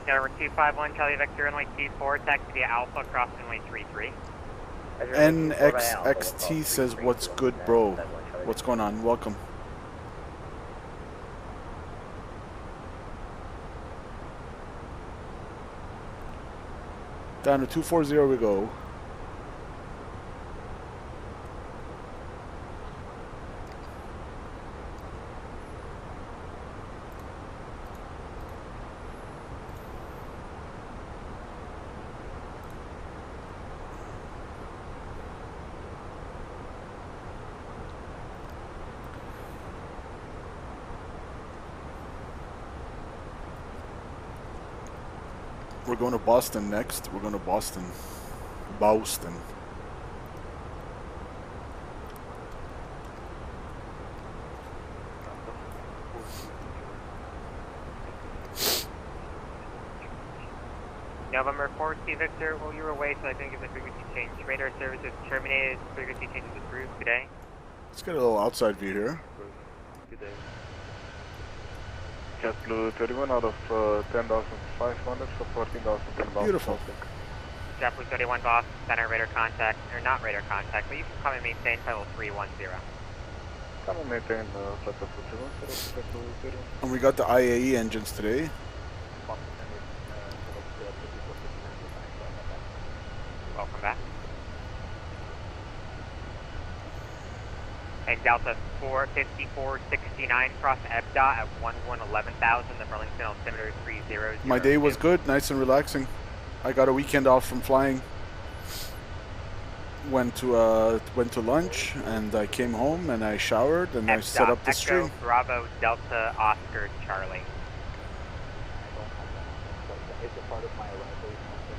November 251 Charlie Victor, runway 24, taxi via Alpha, cross runway 33. NXXT says, what's good, bro? What's going on? Welcome. Down to 240 we go. We're going to Boston next. We're going to Boston. Boston. November 4C Victor, while you were away, so I think it's a frequency change. Radar services terminated, frequency changes approved today. Let's get a little outside view here. JetBlue 31 out of 10,500 for 14,000. Beautiful. JetBlue 31 Boston Center, radar contact, or not radar contact, but you can come and maintain level 310. Come and maintain flight level 0. And we got the IAE engines today. Welcome back. And Delta 45469 cross EBDA at 11,000. The Burlington altimeter is 300. My day was good, nice and relaxing. I got a weekend off from flying. went to lunch, and I came home and I showered and I set up the stream. Echo Bravo Delta Oscar Charlie. Is it part of my arrival or something?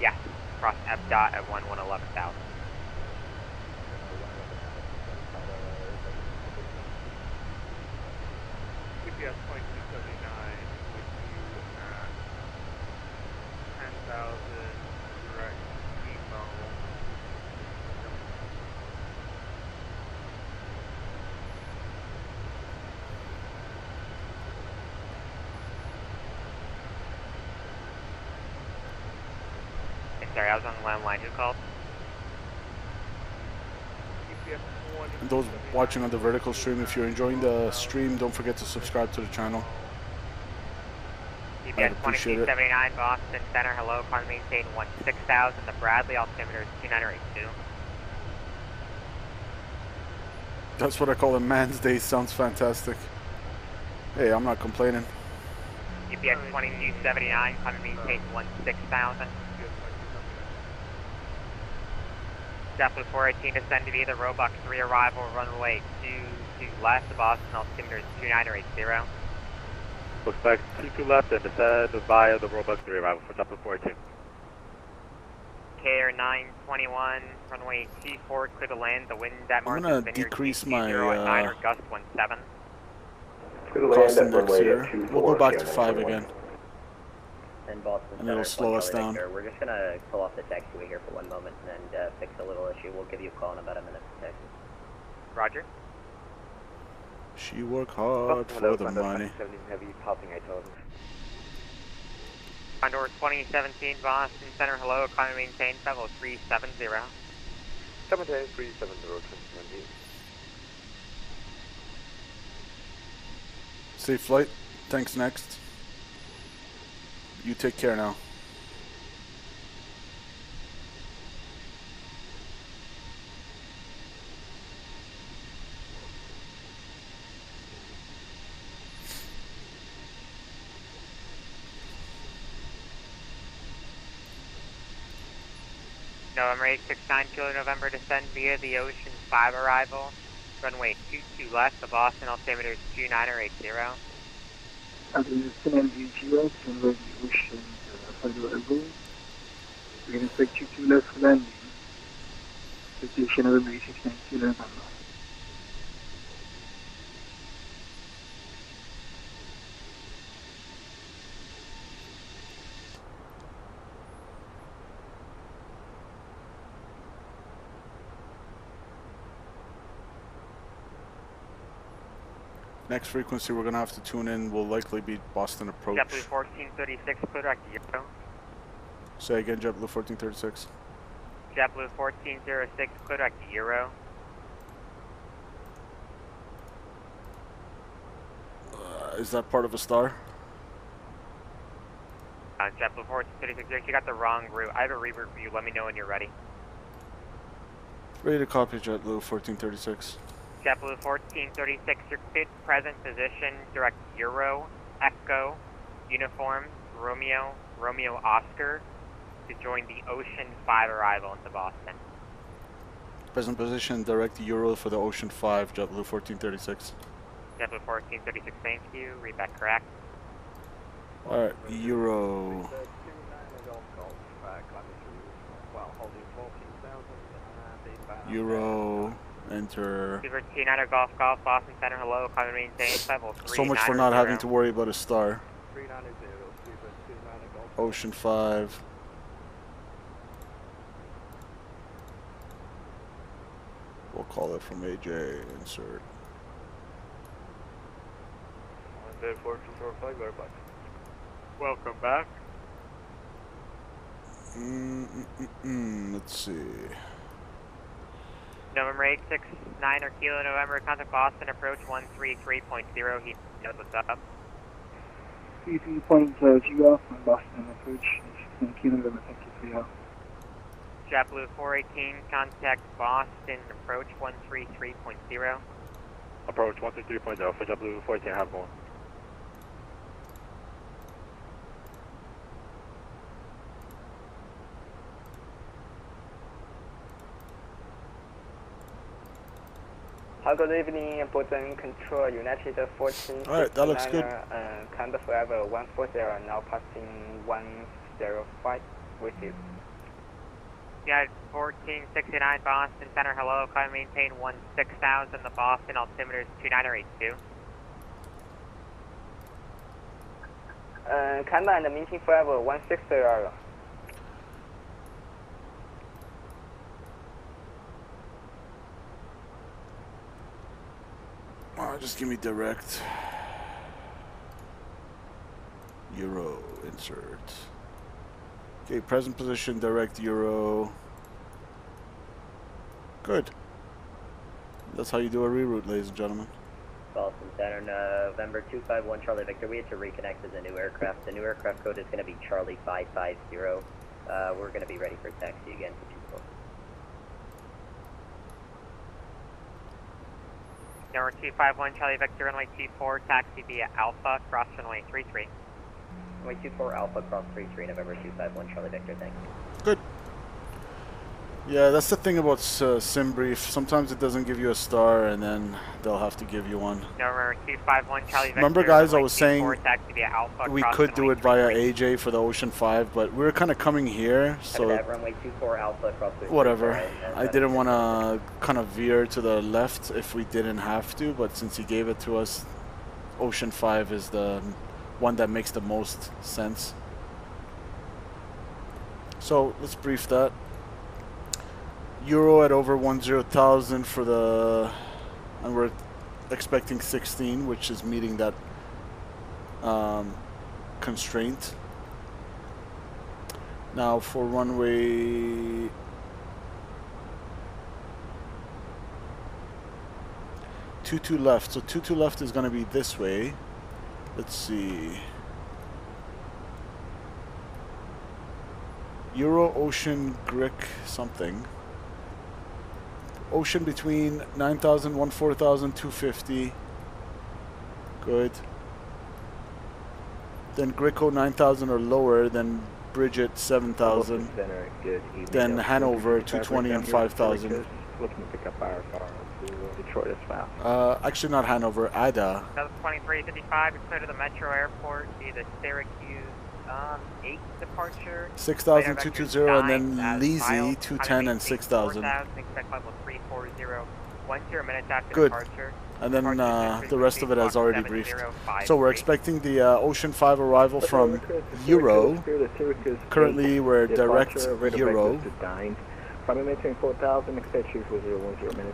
Yeah, cross F dot at 11,000. CPS 2279 with you at 10,000 direct emo. Sorry, I was on the landline. Who called? And those watching on the vertical stream, if you're enjoying the stream, don't forget to subscribe to the channel. I'd appreciate it. 2279 Boston Center, hello, climb maintain 16,000, the Bradley altimeter is 2982. That's what I call a man's day, sounds fantastic. Hey, I'm not complaining. GPS 2279, climb maintain 16,000. Zeppelin 418 descend to be the Roebuck 3 arrival, runway 22 left, the Boston altimeter is 2980. Looks like 22 left and descend via the Roebuck 3 arrival for Zeppelin 418. KR 921, runway 24, clear to land, the wind at I'm Martha's gonna Vineyard decrease 220 my at 9 or gust 17. cost index here. We'll go back to 5 again. And Boston And it'll slow us down. Victor. We're just going to pull off the taxiway here for 1 moment and fix a little issue. We'll give you a call in about a minute for taxi. Roger. She work hard for the money. Heavy popping, I told him. Condor 2017 Boston Center, hello, climb maintain, level 370. 370, 2019. Safe flight. Thanks, next. You take care now. November 869, Kilo November, descend via the Ocean 5 arrival. Runway 22 left, the Boston altimeter is 2980. After the CMG0, runway the Ocean 5 arrival. We're going to expect you to left landing. Expectation November 869, Kilo November. Next frequency we're gonna have to tune in will likely be Boston approach. JetBlue 1436, clear direct to Euro. Say again, JetBlue 1436. JetBlue 1406, clear direct to Euro. Is that part of a star? JetBlue 1436, you got the wrong route. I have a reroute for you. Let me know when you're ready. Ready to copy, JetBlue 1436. JetBlue 1436, your present position, direct Euro, Echo, Uniform, Romeo, Romeo Oscar, to join the Ocean 5 arrival into Boston. Present position, direct Euro for the Ocean 5, JetBlue 1436. JetBlue 1436, thank you. Read that correct. Alright, Euro. Euro, enter. Super 29er Golf Golf, Boston Center, hello, climb maintain, level 3. So much for not having to worry about a star. Ocean 5. We'll call it from AJ, insert. Welcome back. Let's see. November 869 or Kilo November, contact Boston, approach 133.0, he knows what's up. 33.0 from Boston approach, 16 Kilo November, thank you for your help. JetBlue 418, contact Boston, approach 133.0. Approach 133.0 for JetBlue 418, have one. Good evening, Boston Control, United 14. Alright, that looks good. Canada Forever 140, now passing 105 with you. Yeah, 1469 Boston Center, hello, climb maintain 16,000, the Boston altimeter is 2982. Canada and Maintain Forever 160. Just give me direct. Euro insert. Okay, present position, direct Euro. Good. That's how you do a reroute, ladies and gentlemen. Boston Center, November 251 Charlie Victor. We had to reconnect to the new aircraft. The new aircraft code is going to be Charlie 550. We're going to be ready for taxi again to 24. Number 251 Charlie Victor, runway 24, taxi via Alpha, cross runway 33. Runway 24 Alpha, cross 33, November 251 Charlie Victor, thanks. Good. Yeah, that's the thing about SimBrief. Sometimes it doesn't give you a star, and then they'll have to give you one. Number 251 Charlie Victor. Remember, guys, I was saying Alpha, we could do it via AJ for the Ocean 5, but we were kind of coming here, so runway 24 Alpha, cross 33. whatever. I didn't want to kind of veer to the left if we didn't have to, but since he gave it to us, Ocean 5 is the one that makes the most sense. So let's brief that. Euro at over 10,000 for the, and we're expecting 16, which is meeting that constraint. Now for runway 22 left. So 22 left is going to be this way. Let's see. Euro, Ocean, Grick, something. Ocean between 9,000, 14,000, 250. Good. Then Gricko 9,000 or lower. Then Bridget 7,000. Then Hanover 220 and 5,000. Looking to pick up our car to Detroit as well. Actually, not Hanover. Ada. 2355. You're clear to the Metro Airport via the Syracuse 8 departure. 6,000, 220, and then Leasy 210 and 6,000. Good. And then the rest of it has already briefed. So we're expecting the Ocean 5 arrival from Euro. Currently we're direct Euro.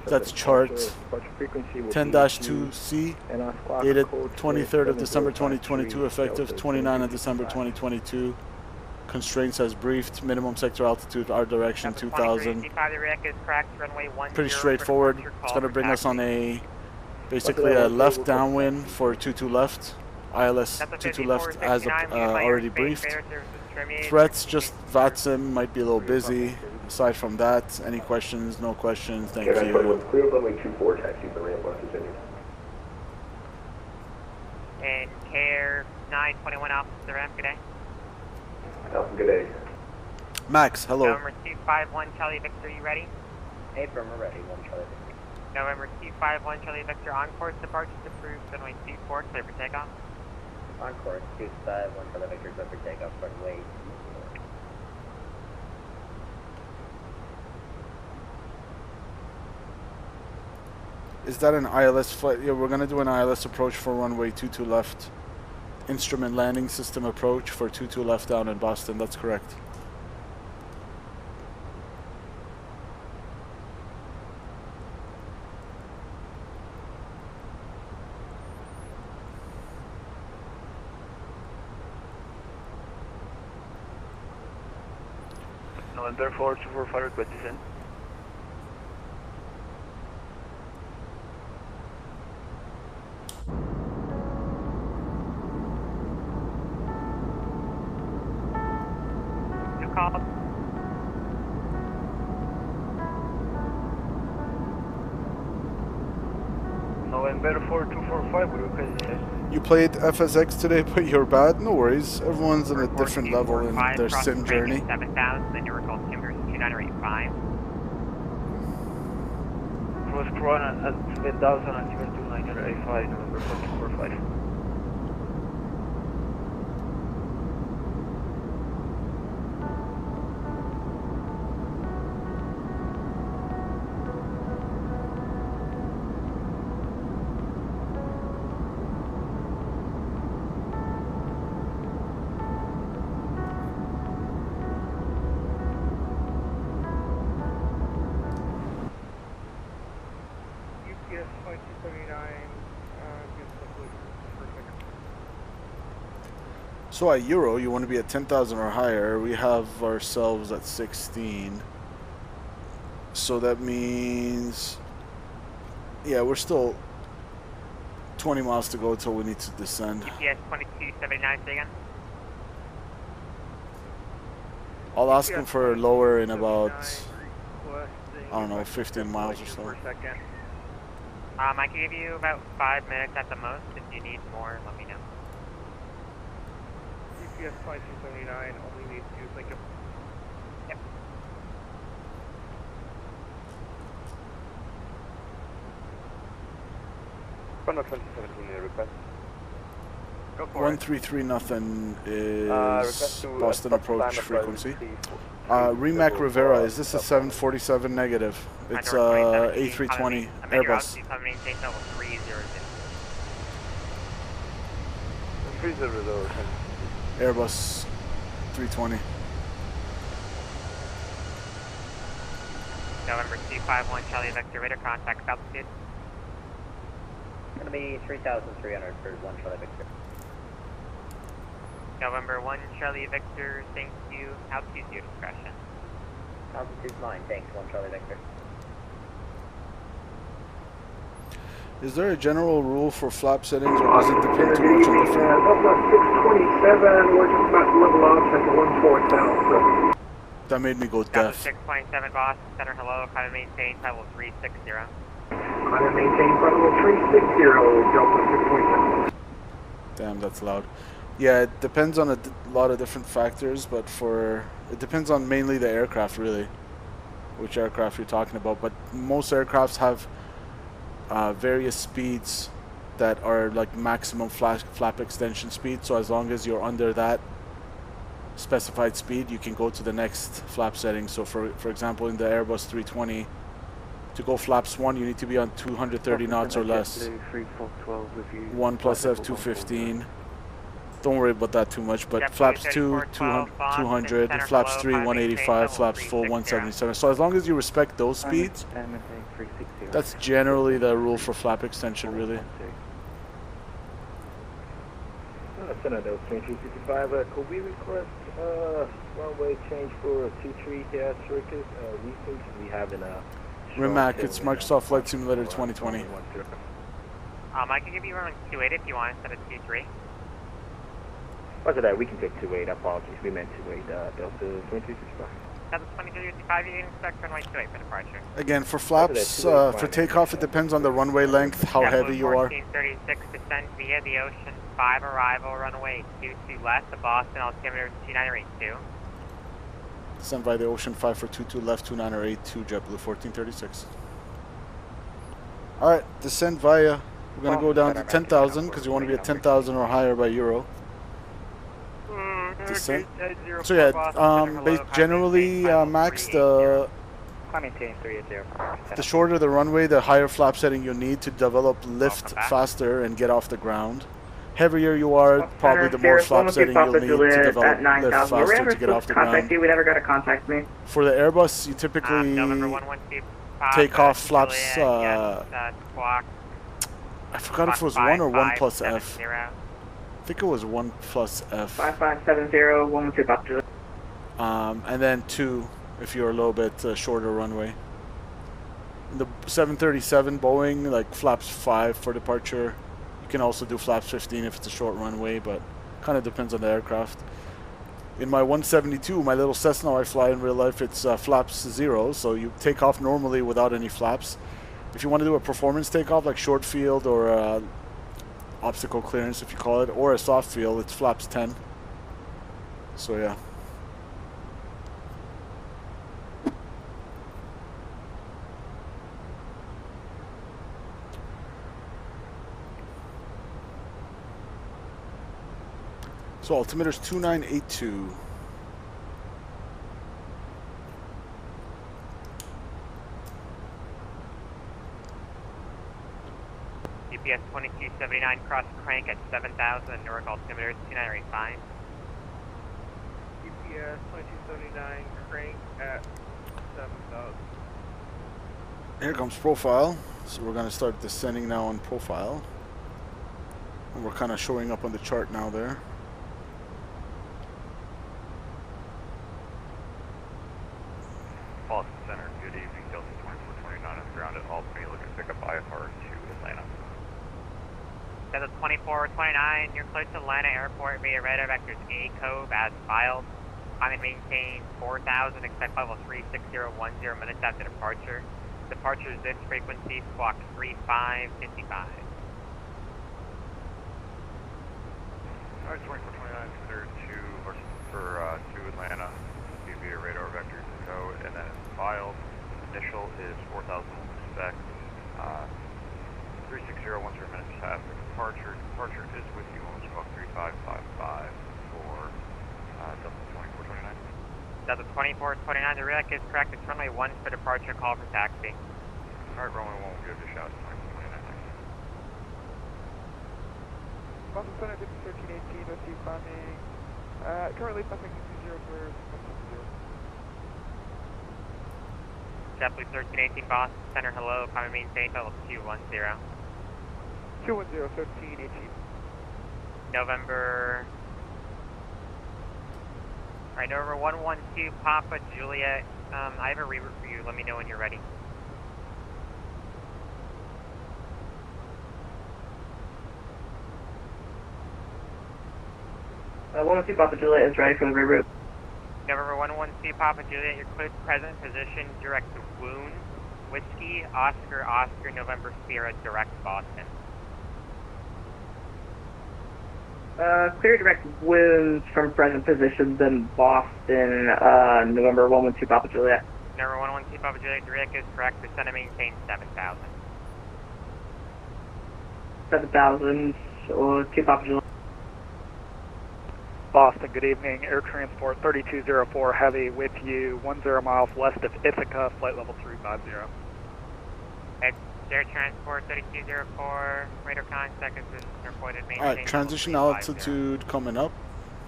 That's chart 10-2C, dated 23rd of December 2022, effective 29th of December 2022. Constraints as briefed, minimum sector altitude, our direction 2,000. Pretty straightforward. It's going to bring us on a, basically a left downwind for 22 left. ILS 22 left as already briefed. Threats, just VATSIM, might be a little busy. Aside from that, any questions? No questions. Thank you. Clear runway 24, taxi for ramp, West Virginia. And Care 921 off the ramp, good day. Good day. Max, hello. November 251 Charlie Victor, you ready? Affirm, we're ready. 1 Charlie Victor. November 251 Charlie Victor, on course departure approved, runway 24, clear for takeoff. On course 251 Charlie Victor, clear for takeoff, runway 24. Is that an ILS flight? Yeah, we're going to do an ILS approach for runway 22 left. Instrument landing system approach for 22 left down in Boston. That's correct. November 4245 request descent. November 4245 request descent. You played FSX today, but you're bad. No worries. Everyone's on a different level in their sim journey. 7,000, then your call timber is 2985. Airbus Corona at 7000 and 72985, November 1445. So at Euro, you want to be at 10,000 or higher. We have ourselves at 16. So that means, yeah, we're still 20 miles to go until we need to descend. GPS 2279, say again. I'll ask him for lower in about, I don't know, 15 miles or so. I can give you about 5 minutes at the most. If you need more, let me know. GPS 5279 only needs to think of. Yep. Chrono 2017 request. Go for 133 nothing is to, Boston approach frequency. Remac Rivera, is this a 747 negative? It's A320 Airbus. 300. Airbus 320. November 251 Charlie Victor, radar contact altitude. It's going to be 3,300 for 1 Charlie Victor. November 1 Charlie Victor, thank you. Altitude your discretion. Altitude's mine, thanks, 1 Charlie Victor. Is there a general rule for flap settings, or does it depend too much on different? Buffalo 627, we're just about to level off at the 14,000. That made me go deaf. 627 Boston Center, hello, climate maintain, level 360. Climate maintain, level 360, Delta 627. Damn, that's loud. Yeah, it depends on a lot of different factors, but it depends on mainly the aircraft, really, which aircraft you're talking about. But most aircrafts have various speeds that are like maximum flap extension speed. So as long as you're under that specified speed, you can go to the next flap setting. So for example, in the Airbus 320, to go flaps 1, you need to be on 230 knots or less. 1 plus F215. Don't worry about that too much, but flaps 2, 200, flaps 3, 185, flaps 4, 177. So as long as you respect those speeds, that's generally the rule for flap extension, really. Senator 2355, could we request runway change for T3 here at Circus? We have in a... Rimac, it's Microsoft Flight Simulator 2020. I can give you around 28 if you want instead of T3. What's that? We can take 28, apologies. We meant 28, Delta 2365. Delta 2355, you can expect runway 28 for departure. Again, for flaps, for takeoff, it depends on the runway length, how heavy you are. 1436, descent via the Ocean 5 arrival, runway 22 left, the Boston altimeter 2982. Descent by the Ocean 5 for 22 left, 2982, JetBlue 1436. Alright, descent via, we're going to go down to 10,000 because you want to be at 10,000 or higher by Euro. Descent. So yeah, generally, Max, the shorter the runway, the higher flap setting you need to develop lift faster and get off the ground. Heavier you are, probably the more flap setting you'll need to develop lift faster to get off the ground. We never got to contact me. For the Airbus, you typically take off flaps, I forgot if it was 1 or 1 plus F. I think it was 1 plus F. 5570, 112 Papa. And then 2 if you're a little bit shorter runway. The 737 Boeing, like flaps 5 for departure. You can also do flaps 15 if it's a short runway, but kind of depends on the aircraft. In my 172, my little Cessna I fly in real life, it's flaps 0, so you take off normally without any flaps. If you want to do a performance takeoff, like short field or obstacle clearance, if you call it, or a soft field, it's flaps 10. So yeah. So altimeter's 2982. GPS 2279, cross crank at 7,000, Newark altimeter 2985. GPS 2279, crank at 7,000. Here comes profile. So we're going to start descending now on profile. And we're kind of showing up on the chart now there. Boston Center, good evening. Delta 2429 on the ground at Albany, looking to pick up IFR to Atlanta. Delta 2429, you're close to Atlanta Airport via radar vectors A cove as filed. I'm going to maintain 4,000, expect level 36010 minutes after departure. Departure is this frequency, squawk 3555. Alright, 2429, consider to Atlanta, via radar vectors and code, and then filed. Initial is 4,000, expect 36010 minutes after departure. Departure is with you on squawk 3555 for Delta 2429. Delta 2429, the REC is correct. It's runway 1 for departure, call for taxi. Alright, runway 1 will give you a shout. 2429. Boston Center, 1318, let's see climbing. Currently pumping 20 clear. JetBlue 1318, Boston Center, hello. Climbing maintain level 210. 210, 1318. November. Alright, November 112, Papa Juliet. I have a reroute for you. Let me know when you're ready. I want to see Papa Juliet is ready for the reroute. November 112, Papa Juliet, your cleared present position, direct to Wound, Whiskey, Oscar, Oscar, November Sierra, direct Boston. Clear direct winds from present position, then Boston, November 112 Papa Juliet. November 112, Papa Juliet, direct is correct, descend and maintain 7,000. 7,000, so 2 Papa Juliet. Boston, good evening. Air Transport 3204 Heavy with you, 10 miles west of Ithaca, flight level 350. Air Transport 3204, radar contact is reported. Alright, transition altitude coming up.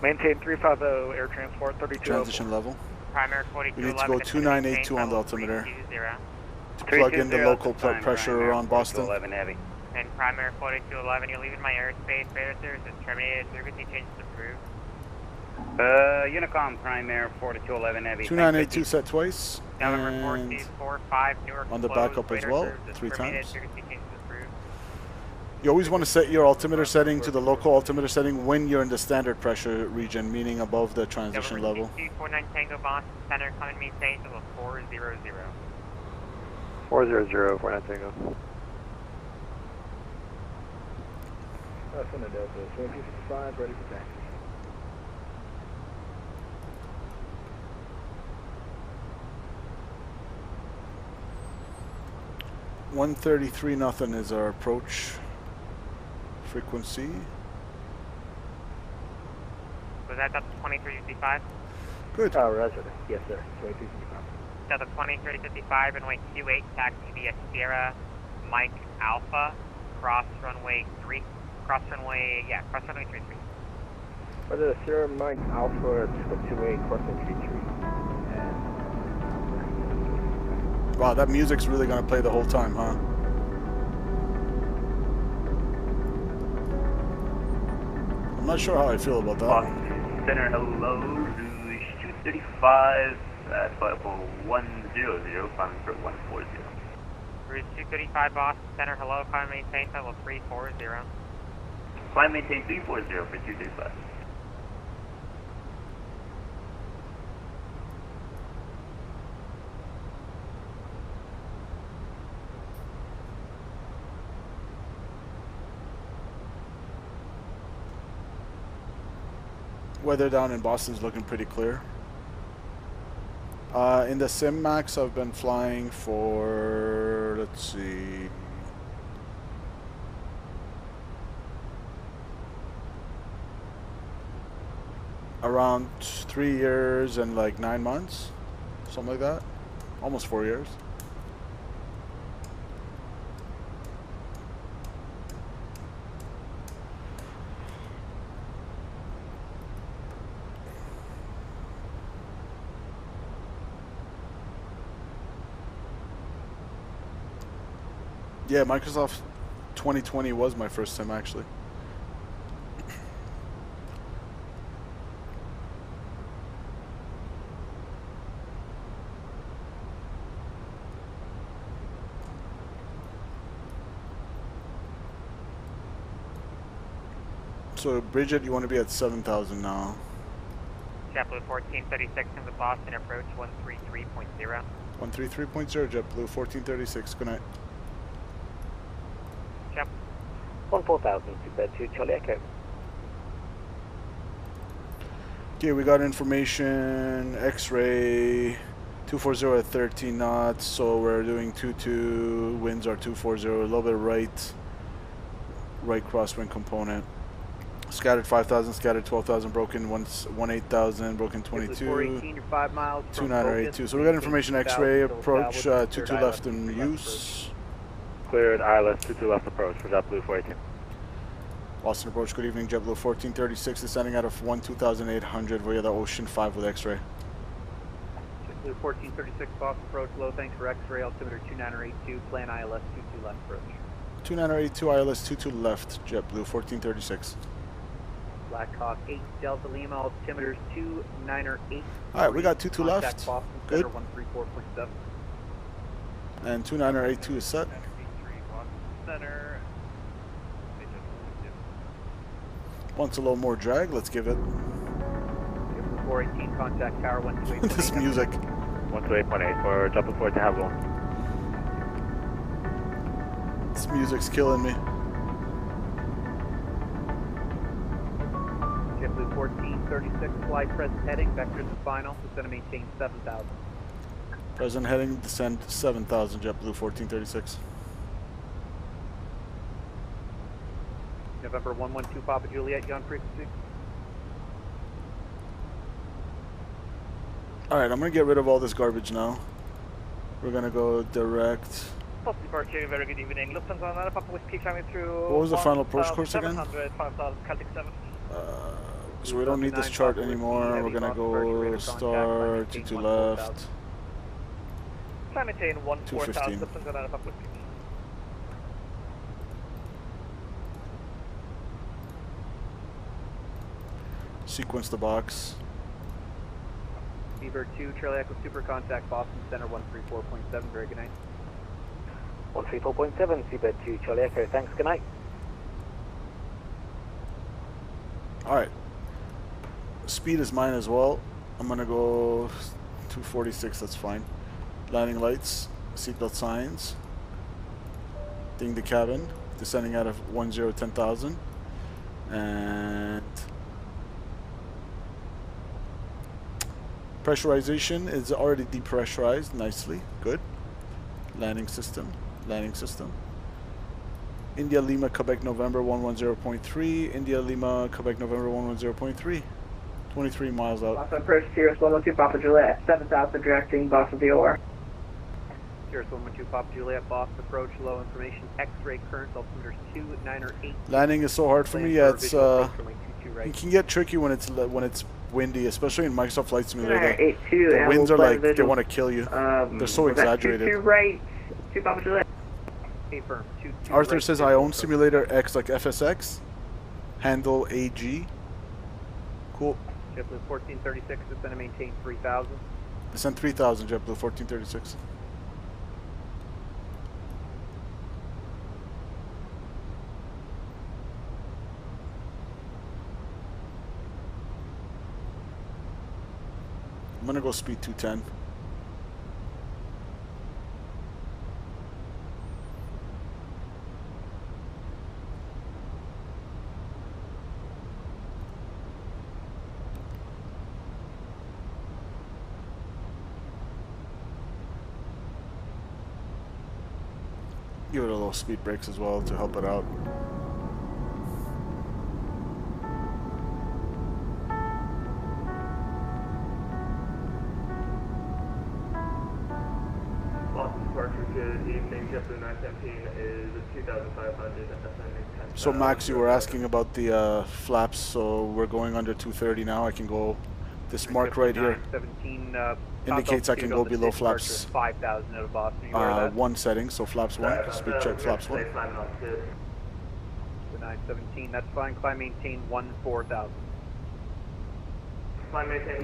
Maintain 350, Air Transport 3204. Transition level. Primary We need to go 2982 on the altimeter to plug in the local pressure around Boston. Heavy. And primary 4211, you're leaving my airspace. Radar service is terminated. Frequency changes approved. Unicom Primary 4211 Heavy. 2982 set twice. November And 4245, Newark on the closed, backup as radar well, service is 3 terminated, times. frequency changes approved. You always want to set your altimeter setting to the local altimeter setting when you're in the standard pressure region, meaning above the transition level. 49 Tango Boston Center, come and maintain level 400. 400, 49 Tango. Center Delta, 2255, ready for taxi. $133 nothing is our approach frequency. Was that Delta 2355? Good. Roger. Yes, sir. 2255. Delta 2355, runway 28, taxi via Sierra, Mike Alpha, cross runway 33. Roger, Sierra Mike Alpha 28, crossing 33. Wow, that music's really going to play the whole time, huh? I'm not sure how I feel about that. Boston Center, hello, Rouge 235 at flight level 100, climbing for 140. Rouge 235 Boston Center, hello, climb maintain level 340. Climb maintain 340 for 235. Weather down in Boston's looking pretty clear. In the Sim Max, I've been flying for, let's see, Around 3 years and like 9 months, something like that. Almost 4 years. Yeah, Microsoft 2020 was my first sim actually. So Bridget, you want to be at 7,000 now. JetBlue 1436 into Boston, approach 133.0. 133.0, JetBlue 1436. Good night. Jet 14,000 to Charlie Echo. Okay, we got information. X-ray 240 at 13 knots. So we're doing 22. Winds are 240. A little bit right crosswind component. Scattered 5,000, scattered 12,000, broken 8,000, broken 22, 418, you're 5 miles from 2982. So we got information X-ray, approach 22 left in use. Cleared ILS 22 left approach for JetBlue 418. Boston approach, good evening, JetBlue 1436, descending out of 2800 via the Ocean 5 with X-ray. JetBlue 1436, Boston approach, low, thanks for X-ray, altimeter 2982, plan ILS 22 left approach. 2982, ILS 22 left, JetBlue 1436. Black Hawk 8 Delta Lima, altimeters 298. Alright, we got 22 left. Boston Good. Center 134.7. And 2982 is set. Center. Wants a little more drag, let's give it. 418, contact tower 128. This music. 128.8 for JetBlue 4 to have one. This music's killing me. JetBlue 1436, fly present heading, vectors and final, descend and maintain 7,000. Present heading, descend 7,000, JetBlue 1436. November 112, Papa Juliet, you on frequency? Alright, I'm gonna get rid of all this garbage now. We're gonna go direct. Possible departure, very good evening. Lufthansa 9, Papa Whiskey climbing through. What was the final approach course again? 5,000, Celtic 7. So we don't need this chart anymore. We're gonna go star 22 left. Climb maintain 215. 14,000, Lufthansa 9, Papa Whiskey. Sequence the box. Beaver 2, Charlie Echo Super Contact, Boston Center 134.7, very good night. 134.7, Seabird 2, Charlie Echo, thanks, good night. Alright. Speed is mine as well. I'm gonna go 246, that's fine. Landing lights, seatbelt signs. Ding the cabin, descending out of 10,000. And pressurization is already depressurized nicely. Good. Landing system. India Lima Quebec November 110.3. India Lima Quebec November 110.3. 23 miles out. Boston approach Sirius 112 Papa Juliet 7,000 directing Boston VOR. Sirius 112 Papa Juliet, Boston approach, low information, X-ray current, altimeters 298. Landing is so hard for me. Yeah, it's it can get tricky when it's windy, especially in Microsoft Flight Simulator. The winds are like they want to kill you. They're so exaggerated. 2 right, 2 Papa Juliet. Confirm, 2 Arthur right, says I own Simulator X like FSX. Handle AG. Cool. JetBlue 1436, descend and maintain 3,000. Descend 3,000, JetBlue 1436. I'm gonna go speed 210. Give it a little speed brakes as well to help it out. JetBlue 917 is 2,500 ascending 10. So Max, you were asking about the flaps, so we're going under 230 now. I can go, this mark right here 917, indicates I can go below flaps 5,000 out of Boston. You aware of that? 1 setting, so flaps 1, speed check flaps 1. The 917, that's fine. Climb maintain 14,000.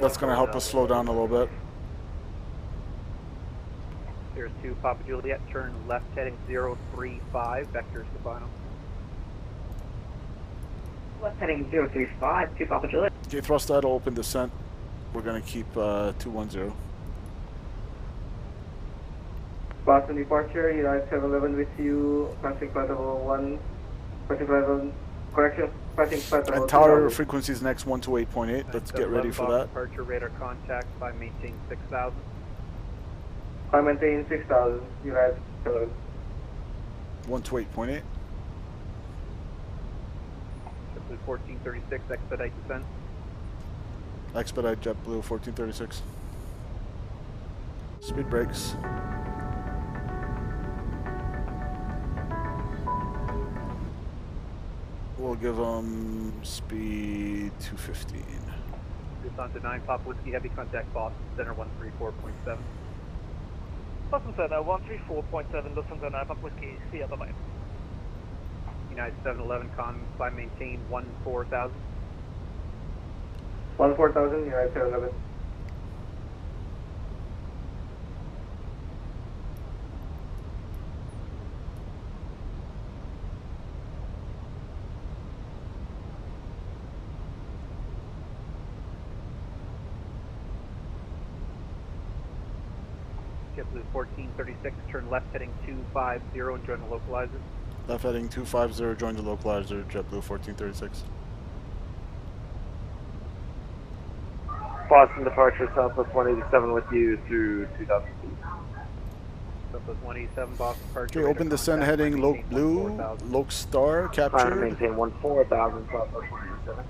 That's going to help us slow down a little bit. Here's 2 Papa Juliet, turn left heading 035, vectors to final. Left heading 035, 2 Papa Juliet. Okay, thrust idle, open descent. We're going to keep 210. Boston departure, United 711 with you, passing flight level 1, passing flight level, correction, passing flight level And tower frequencies next 128.8. Let's get ready for that. Departure radar contact, climb maintain 6,000. I maintain 6,000, United 711. 128.8. JetBlue 1436, expedite descent. Expedite JetBlue 1436. Speed brakes. We'll give them speed 215. Descent to 9 Pop Whiskey, heavy contact Boston Center 134.7. Boston Center 134.7, Boston Center, Pop Whiskey, see other line. United 711, climb maintain 14,000. 14,000, United 711. JetBlue 1436, turn left heading 250 and join the localizer. Left heading 250, join the localizer, JetBlue 1436. Boston departure, Southwest 187 with you through 2000 feet. Southwest 187, Boston departure. Okay, open descent heading Loc Blue, Loc Star, captured. Maintain 14,000, Southwest 187.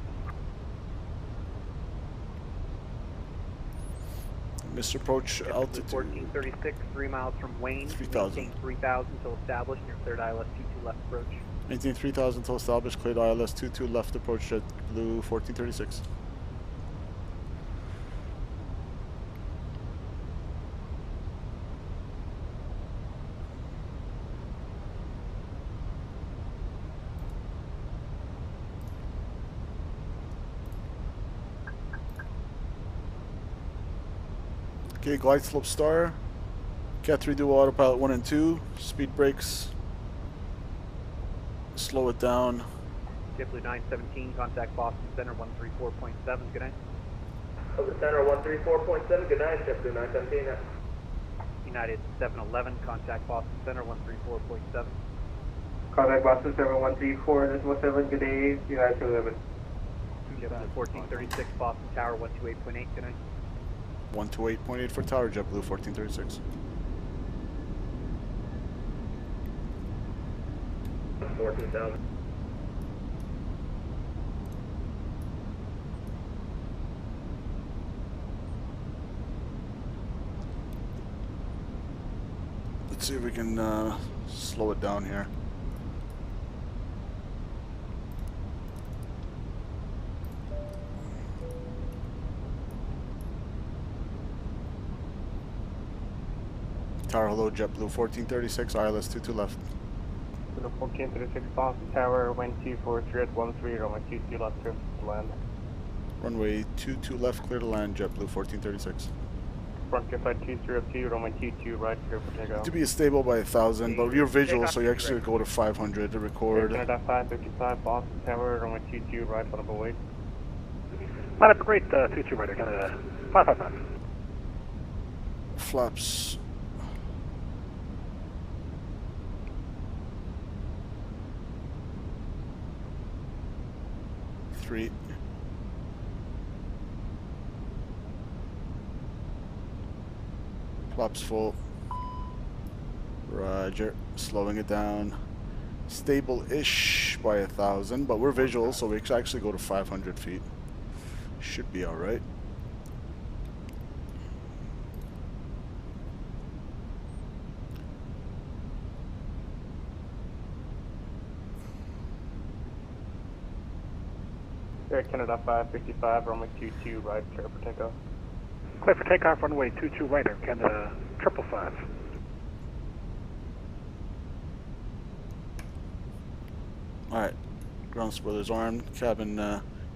Misapproach altitude. 1436, 3 miles from Wayne. 3,000. Maintain 3,000 until established near third ILS 22 left approach. Maintain 3,000 until established, cleared ILS 22 left approach, JetBlue 1436. Okay, glide slope star. Cat 3 dual autopilot 1 and 2. Speed brakes. Slow it down. JetBlue 917, contact Boston Center 134.7. Good night. Over Center 134.7. Good night, JetBlue 917. United 711, contact Boston Center 134.7. Contact Boston 7134, this was 7, good day, United 711. JetBlue 1436, Boston Tower 128.8. Good night. 128.8 for tower, JetBlue 1436. 14,000. Let's see if we can slow it down here. Tower, hello, JetBlue 1436, ILS 22 left. 1436 Boston Tower, wind 243 at 13, runway 22 left, clear to land. Runway 22 left, clear to land, JetBlue 1436. Front gear side 202, runway 22 right, clear for takeoff. To be stable by 1,000, but you're visual, so you actually go to 500 to record. Canada 555 Boston Tower, runway 22 right, on wait. Line up great, 22 right, Canada 555. Flaps. Three. Flaps full. Roger. Slowing it down. Stable-ish by 1,000, but we're visual, so we can actually go to 500 feet. Should be alright. Air Canada 555, runway 22 right, clear for takeoff. Clear for takeoff, runway 22 right, Air Canada 555. Alright, ground spoilers armed, cabin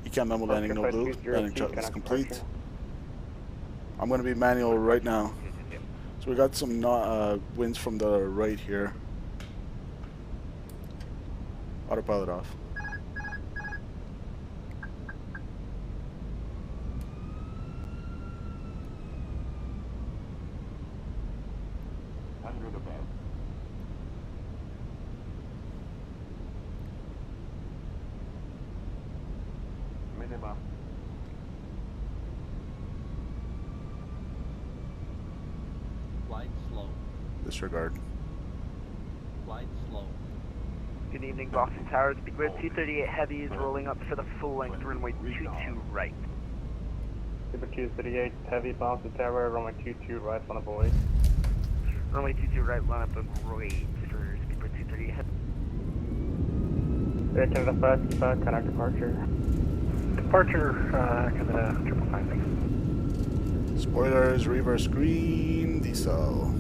ECAM memo landing no blue, landing checklist complete. I'm going to be manual right now. So we got some winds from the right here. Autopilot off. Minimum. Flight slow. Disregard. Flight slow. Good evening, Boston Tower. Speak with 238 Heavy is rolling up for the full length runway 22 right. Super 238 Heavy, Boston Tower, runway 22 right, on a void. Runway 22 right, line up a great for Speak with 238 Heavy. Air Canada 555, contact departure. Departure, Canada 555, thanks. Spoilers, reverse green, decel.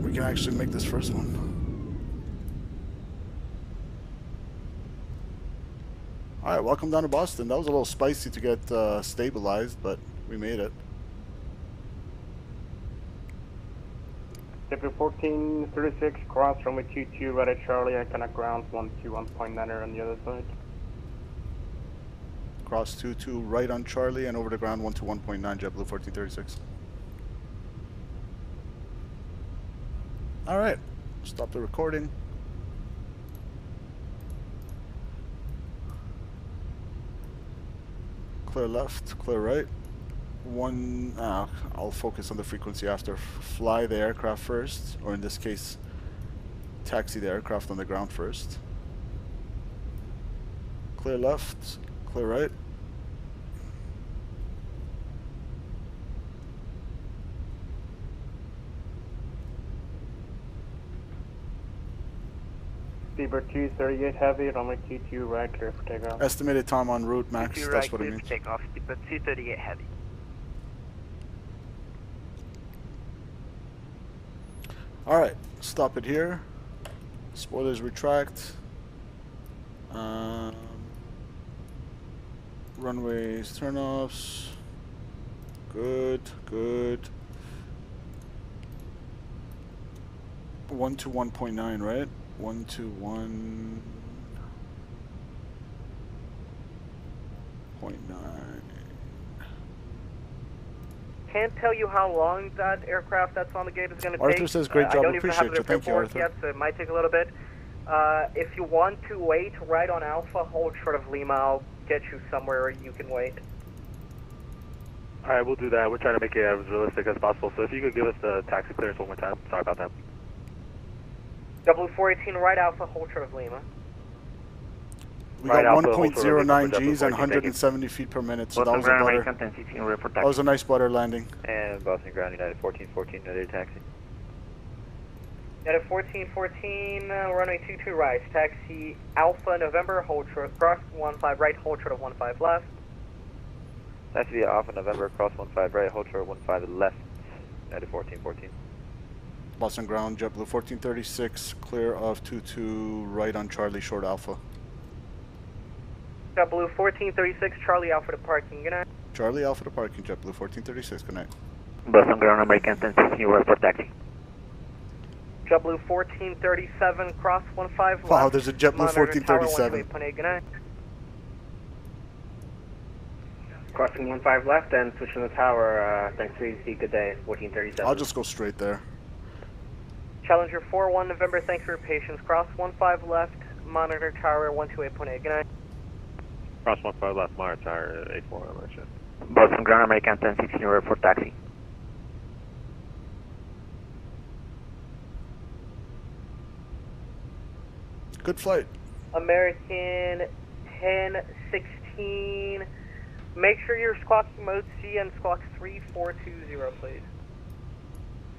We can actually make this first one. Alright, welcome down to Boston. That was a little spicy to get stabilized, but we made it. Deputy 1436, cross runway 22, right at Charlie, I connect ground 121.9 on the other side. Cross 22 right on Charlie and over the ground 121.9, JetBlue 1436. Alright, stop the recording. Clear left, clear right. I'll focus on the frequency after. Fly the aircraft first, or in this case, taxi the aircraft on the ground first. Clear left, clear right. Speedbird 238 Heavy, runway 22 right, clear for takeoff. Estimated time en route, max, 22 that's right, what it clear means. for takeoff. Speedbird 238 Heavy. Alright, stop it here. Spoilers retract. Runways turnoffs. Good, good. 1 to 1.9, right? 1 to 1.9. Can't tell you how long that aircraft that's on the gate is going to take. Arthur says, great job, I don't even have appreciate the you. Thank you, paperwork Arthur. yet, so it might take a little bit. If you want to wait right on Alpha, hold short of Lima. I'll get you somewhere where you can wait. Alright, we'll do that. We're trying to make it as realistic as possible. So if you could give us the taxi clearance one more time. Sorry about that. W418 right Alpha, hold short of Lima. We got 1.09 Gs and 170 feet per minute, so that was a butter. That was a nice butter landing. And Boston Ground United 1414, United taxi. United 1414, runway 22 right, taxi Alpha November, hold short, cross 15 right, hold short of 15 left. Taxi via Alpha November, cross 15 right, hold short 15 left, United 1414. Boston Ground, JetBlue 1436, clear of 22 right on Charlie, short Alpha. JetBlue 1436, Charlie Alpha to parking, good night. Charlie Alpha to parking, JetBlue 1436, good night. Boston Ground, American 1060, west for taxi. JetBlue 1437, cross 15 left. Wow, there's a JetBlue 1437. Good night. Crossing 15 left and switching the tower, thanks for your good day, 1437. I'll just go straight there. Challenger 41 November, thanks for your patience. Cross 15 left, monitor tower 128.8, good night. Cross 15 left, monitor tower 84, American. Boston Ground, American 1060, for taxi. Good flight. American 1016. Make sure you're squawking mode C and squawk 3420, please.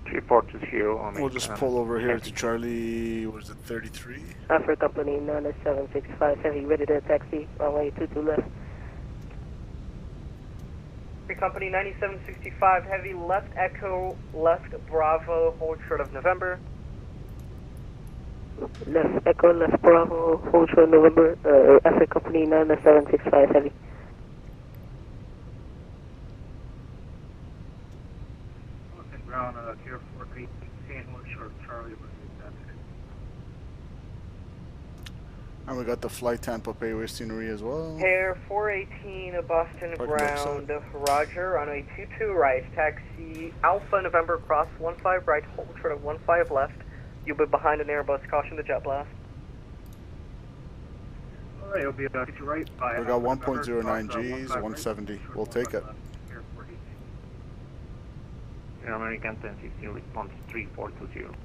3420 on We'll just pull over here to Charlie, what is it, 33? Alpha Company 9765 Heavy, ready to taxi, runway 22 left. Free Company 9765 Heavy, left Echo, left Bravo, hold short of November. Left Echo, left Bravo, hold short of November, Alpha Company 9765 Heavy. Ground, Tier 418, hold short of Charlie. And we got the flight Tampa Bay scenery as well. Air 418 Boston Parking ground, Roger, runway 22 right, taxi Alpha November cross 15 right, hold short of 15 left. You'll be behind an Airbus, caution the jet blast. Alright, it'll be to right by. We got 1.09 Gs, 170. We'll take it. American 1016 response 3420.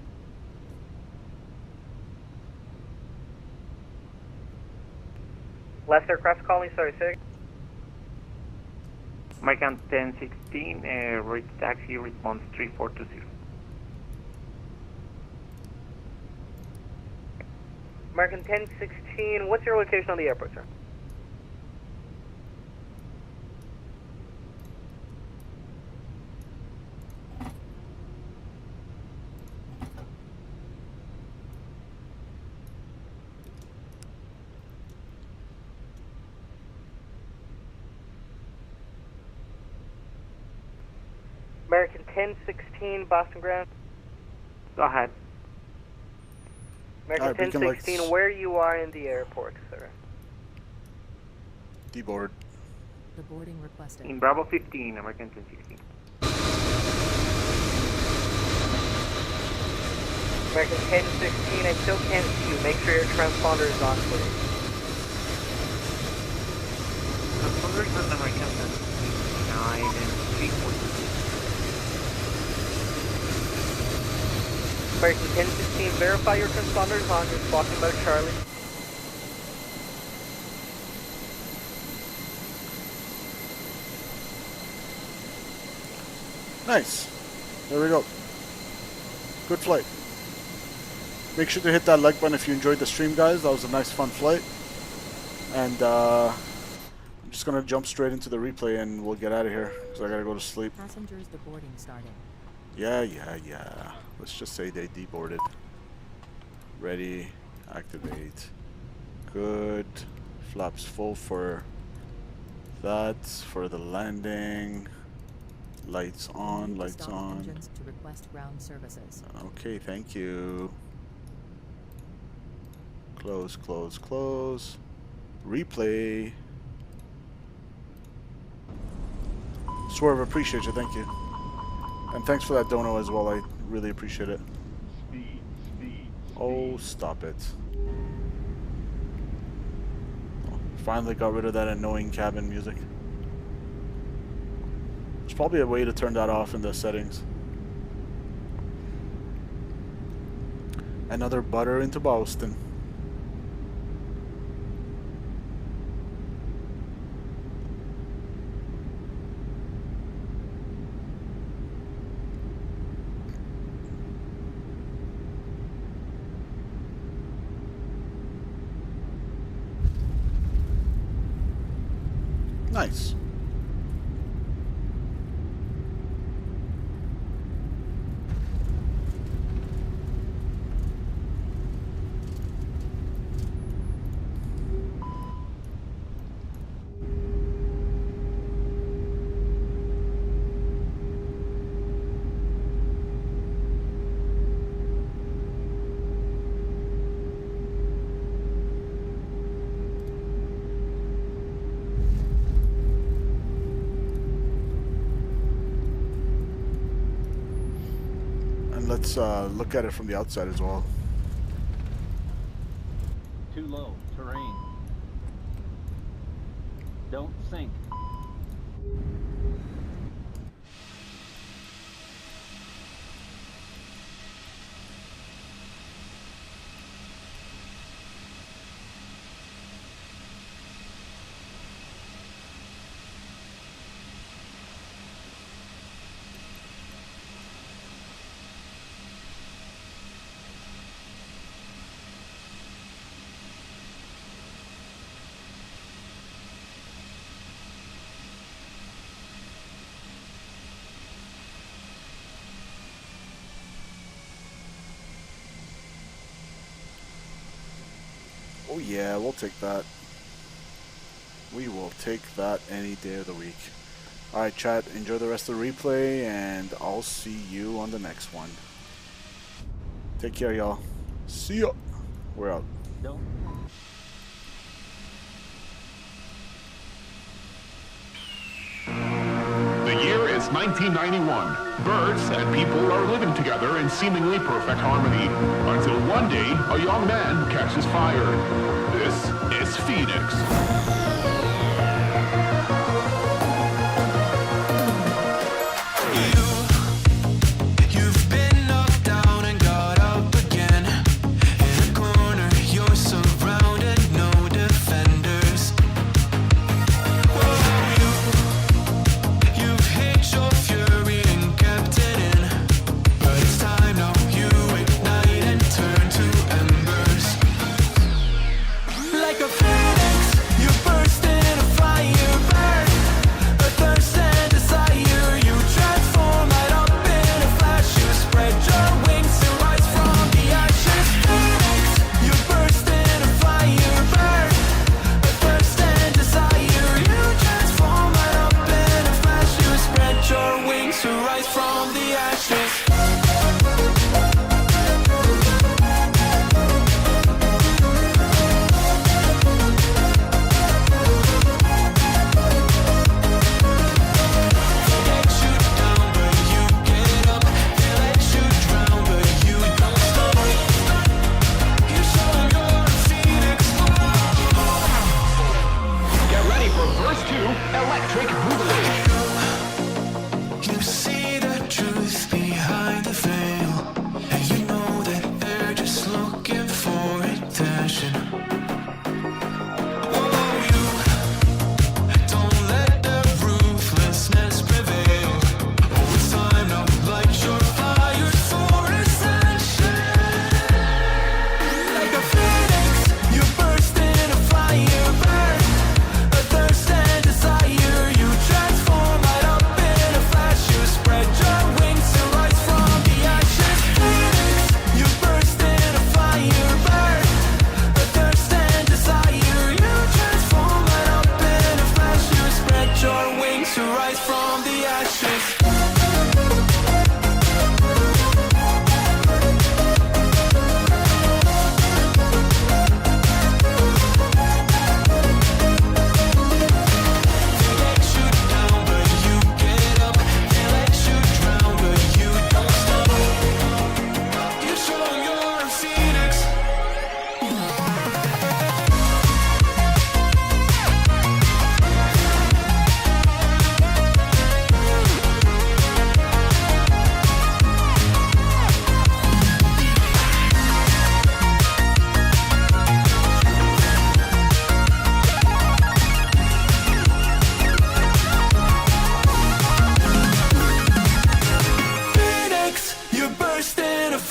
Last aircraft calling, sorry, sir. American 1016, reach taxi response 3420. American 1016, what's your location on the airport, sir? American 1016, Boston ground. Go ahead. American 1016, where you are in the airport, sir. Deboard. The boarding requested. In Bravo 15, American 1016. American 1016, I still can't see you. Make sure your transponder is on, please. Transponder is on American 1016, and 340. American 1016, verify your transponders on. You're talking about Charlie. Nice. There we go. Good flight. Make sure to hit that like button if you enjoyed the stream, guys. That was a nice, fun flight. And I'm just going to jump straight into the replay and we'll get out of here because I got to go to sleep. Passengers deboarding starting. Yeah. Let's just say they deboarded. Ready. Activate. Good. Flaps full for that. For the landing. Lights on. Lights on. Engines to request ground services. Okay, thank you. Close, close, close. Replay. Swerve, appreciate you. Thank you. And thanks for that dono as well. I really appreciate it. Oh, stop it. Oh, finally got rid of that annoying cabin music. There's probably a way to turn that off in the settings. Another butter into Boston. Nice. Let's look at it from the outside as well. Too low. Terrain. Don't sink. Oh yeah, we'll take that. We will take that any day of the week. Alright chat, enjoy the rest of the replay and I'll see you on the next one. Take care y'all. See ya. We're out. Don't. The year is 1991. Birds and people are living together in seemingly perfect harmony. Until one day, a young man catches fire. This is Phoenix.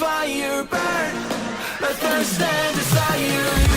Fire burn, a thirst and desire.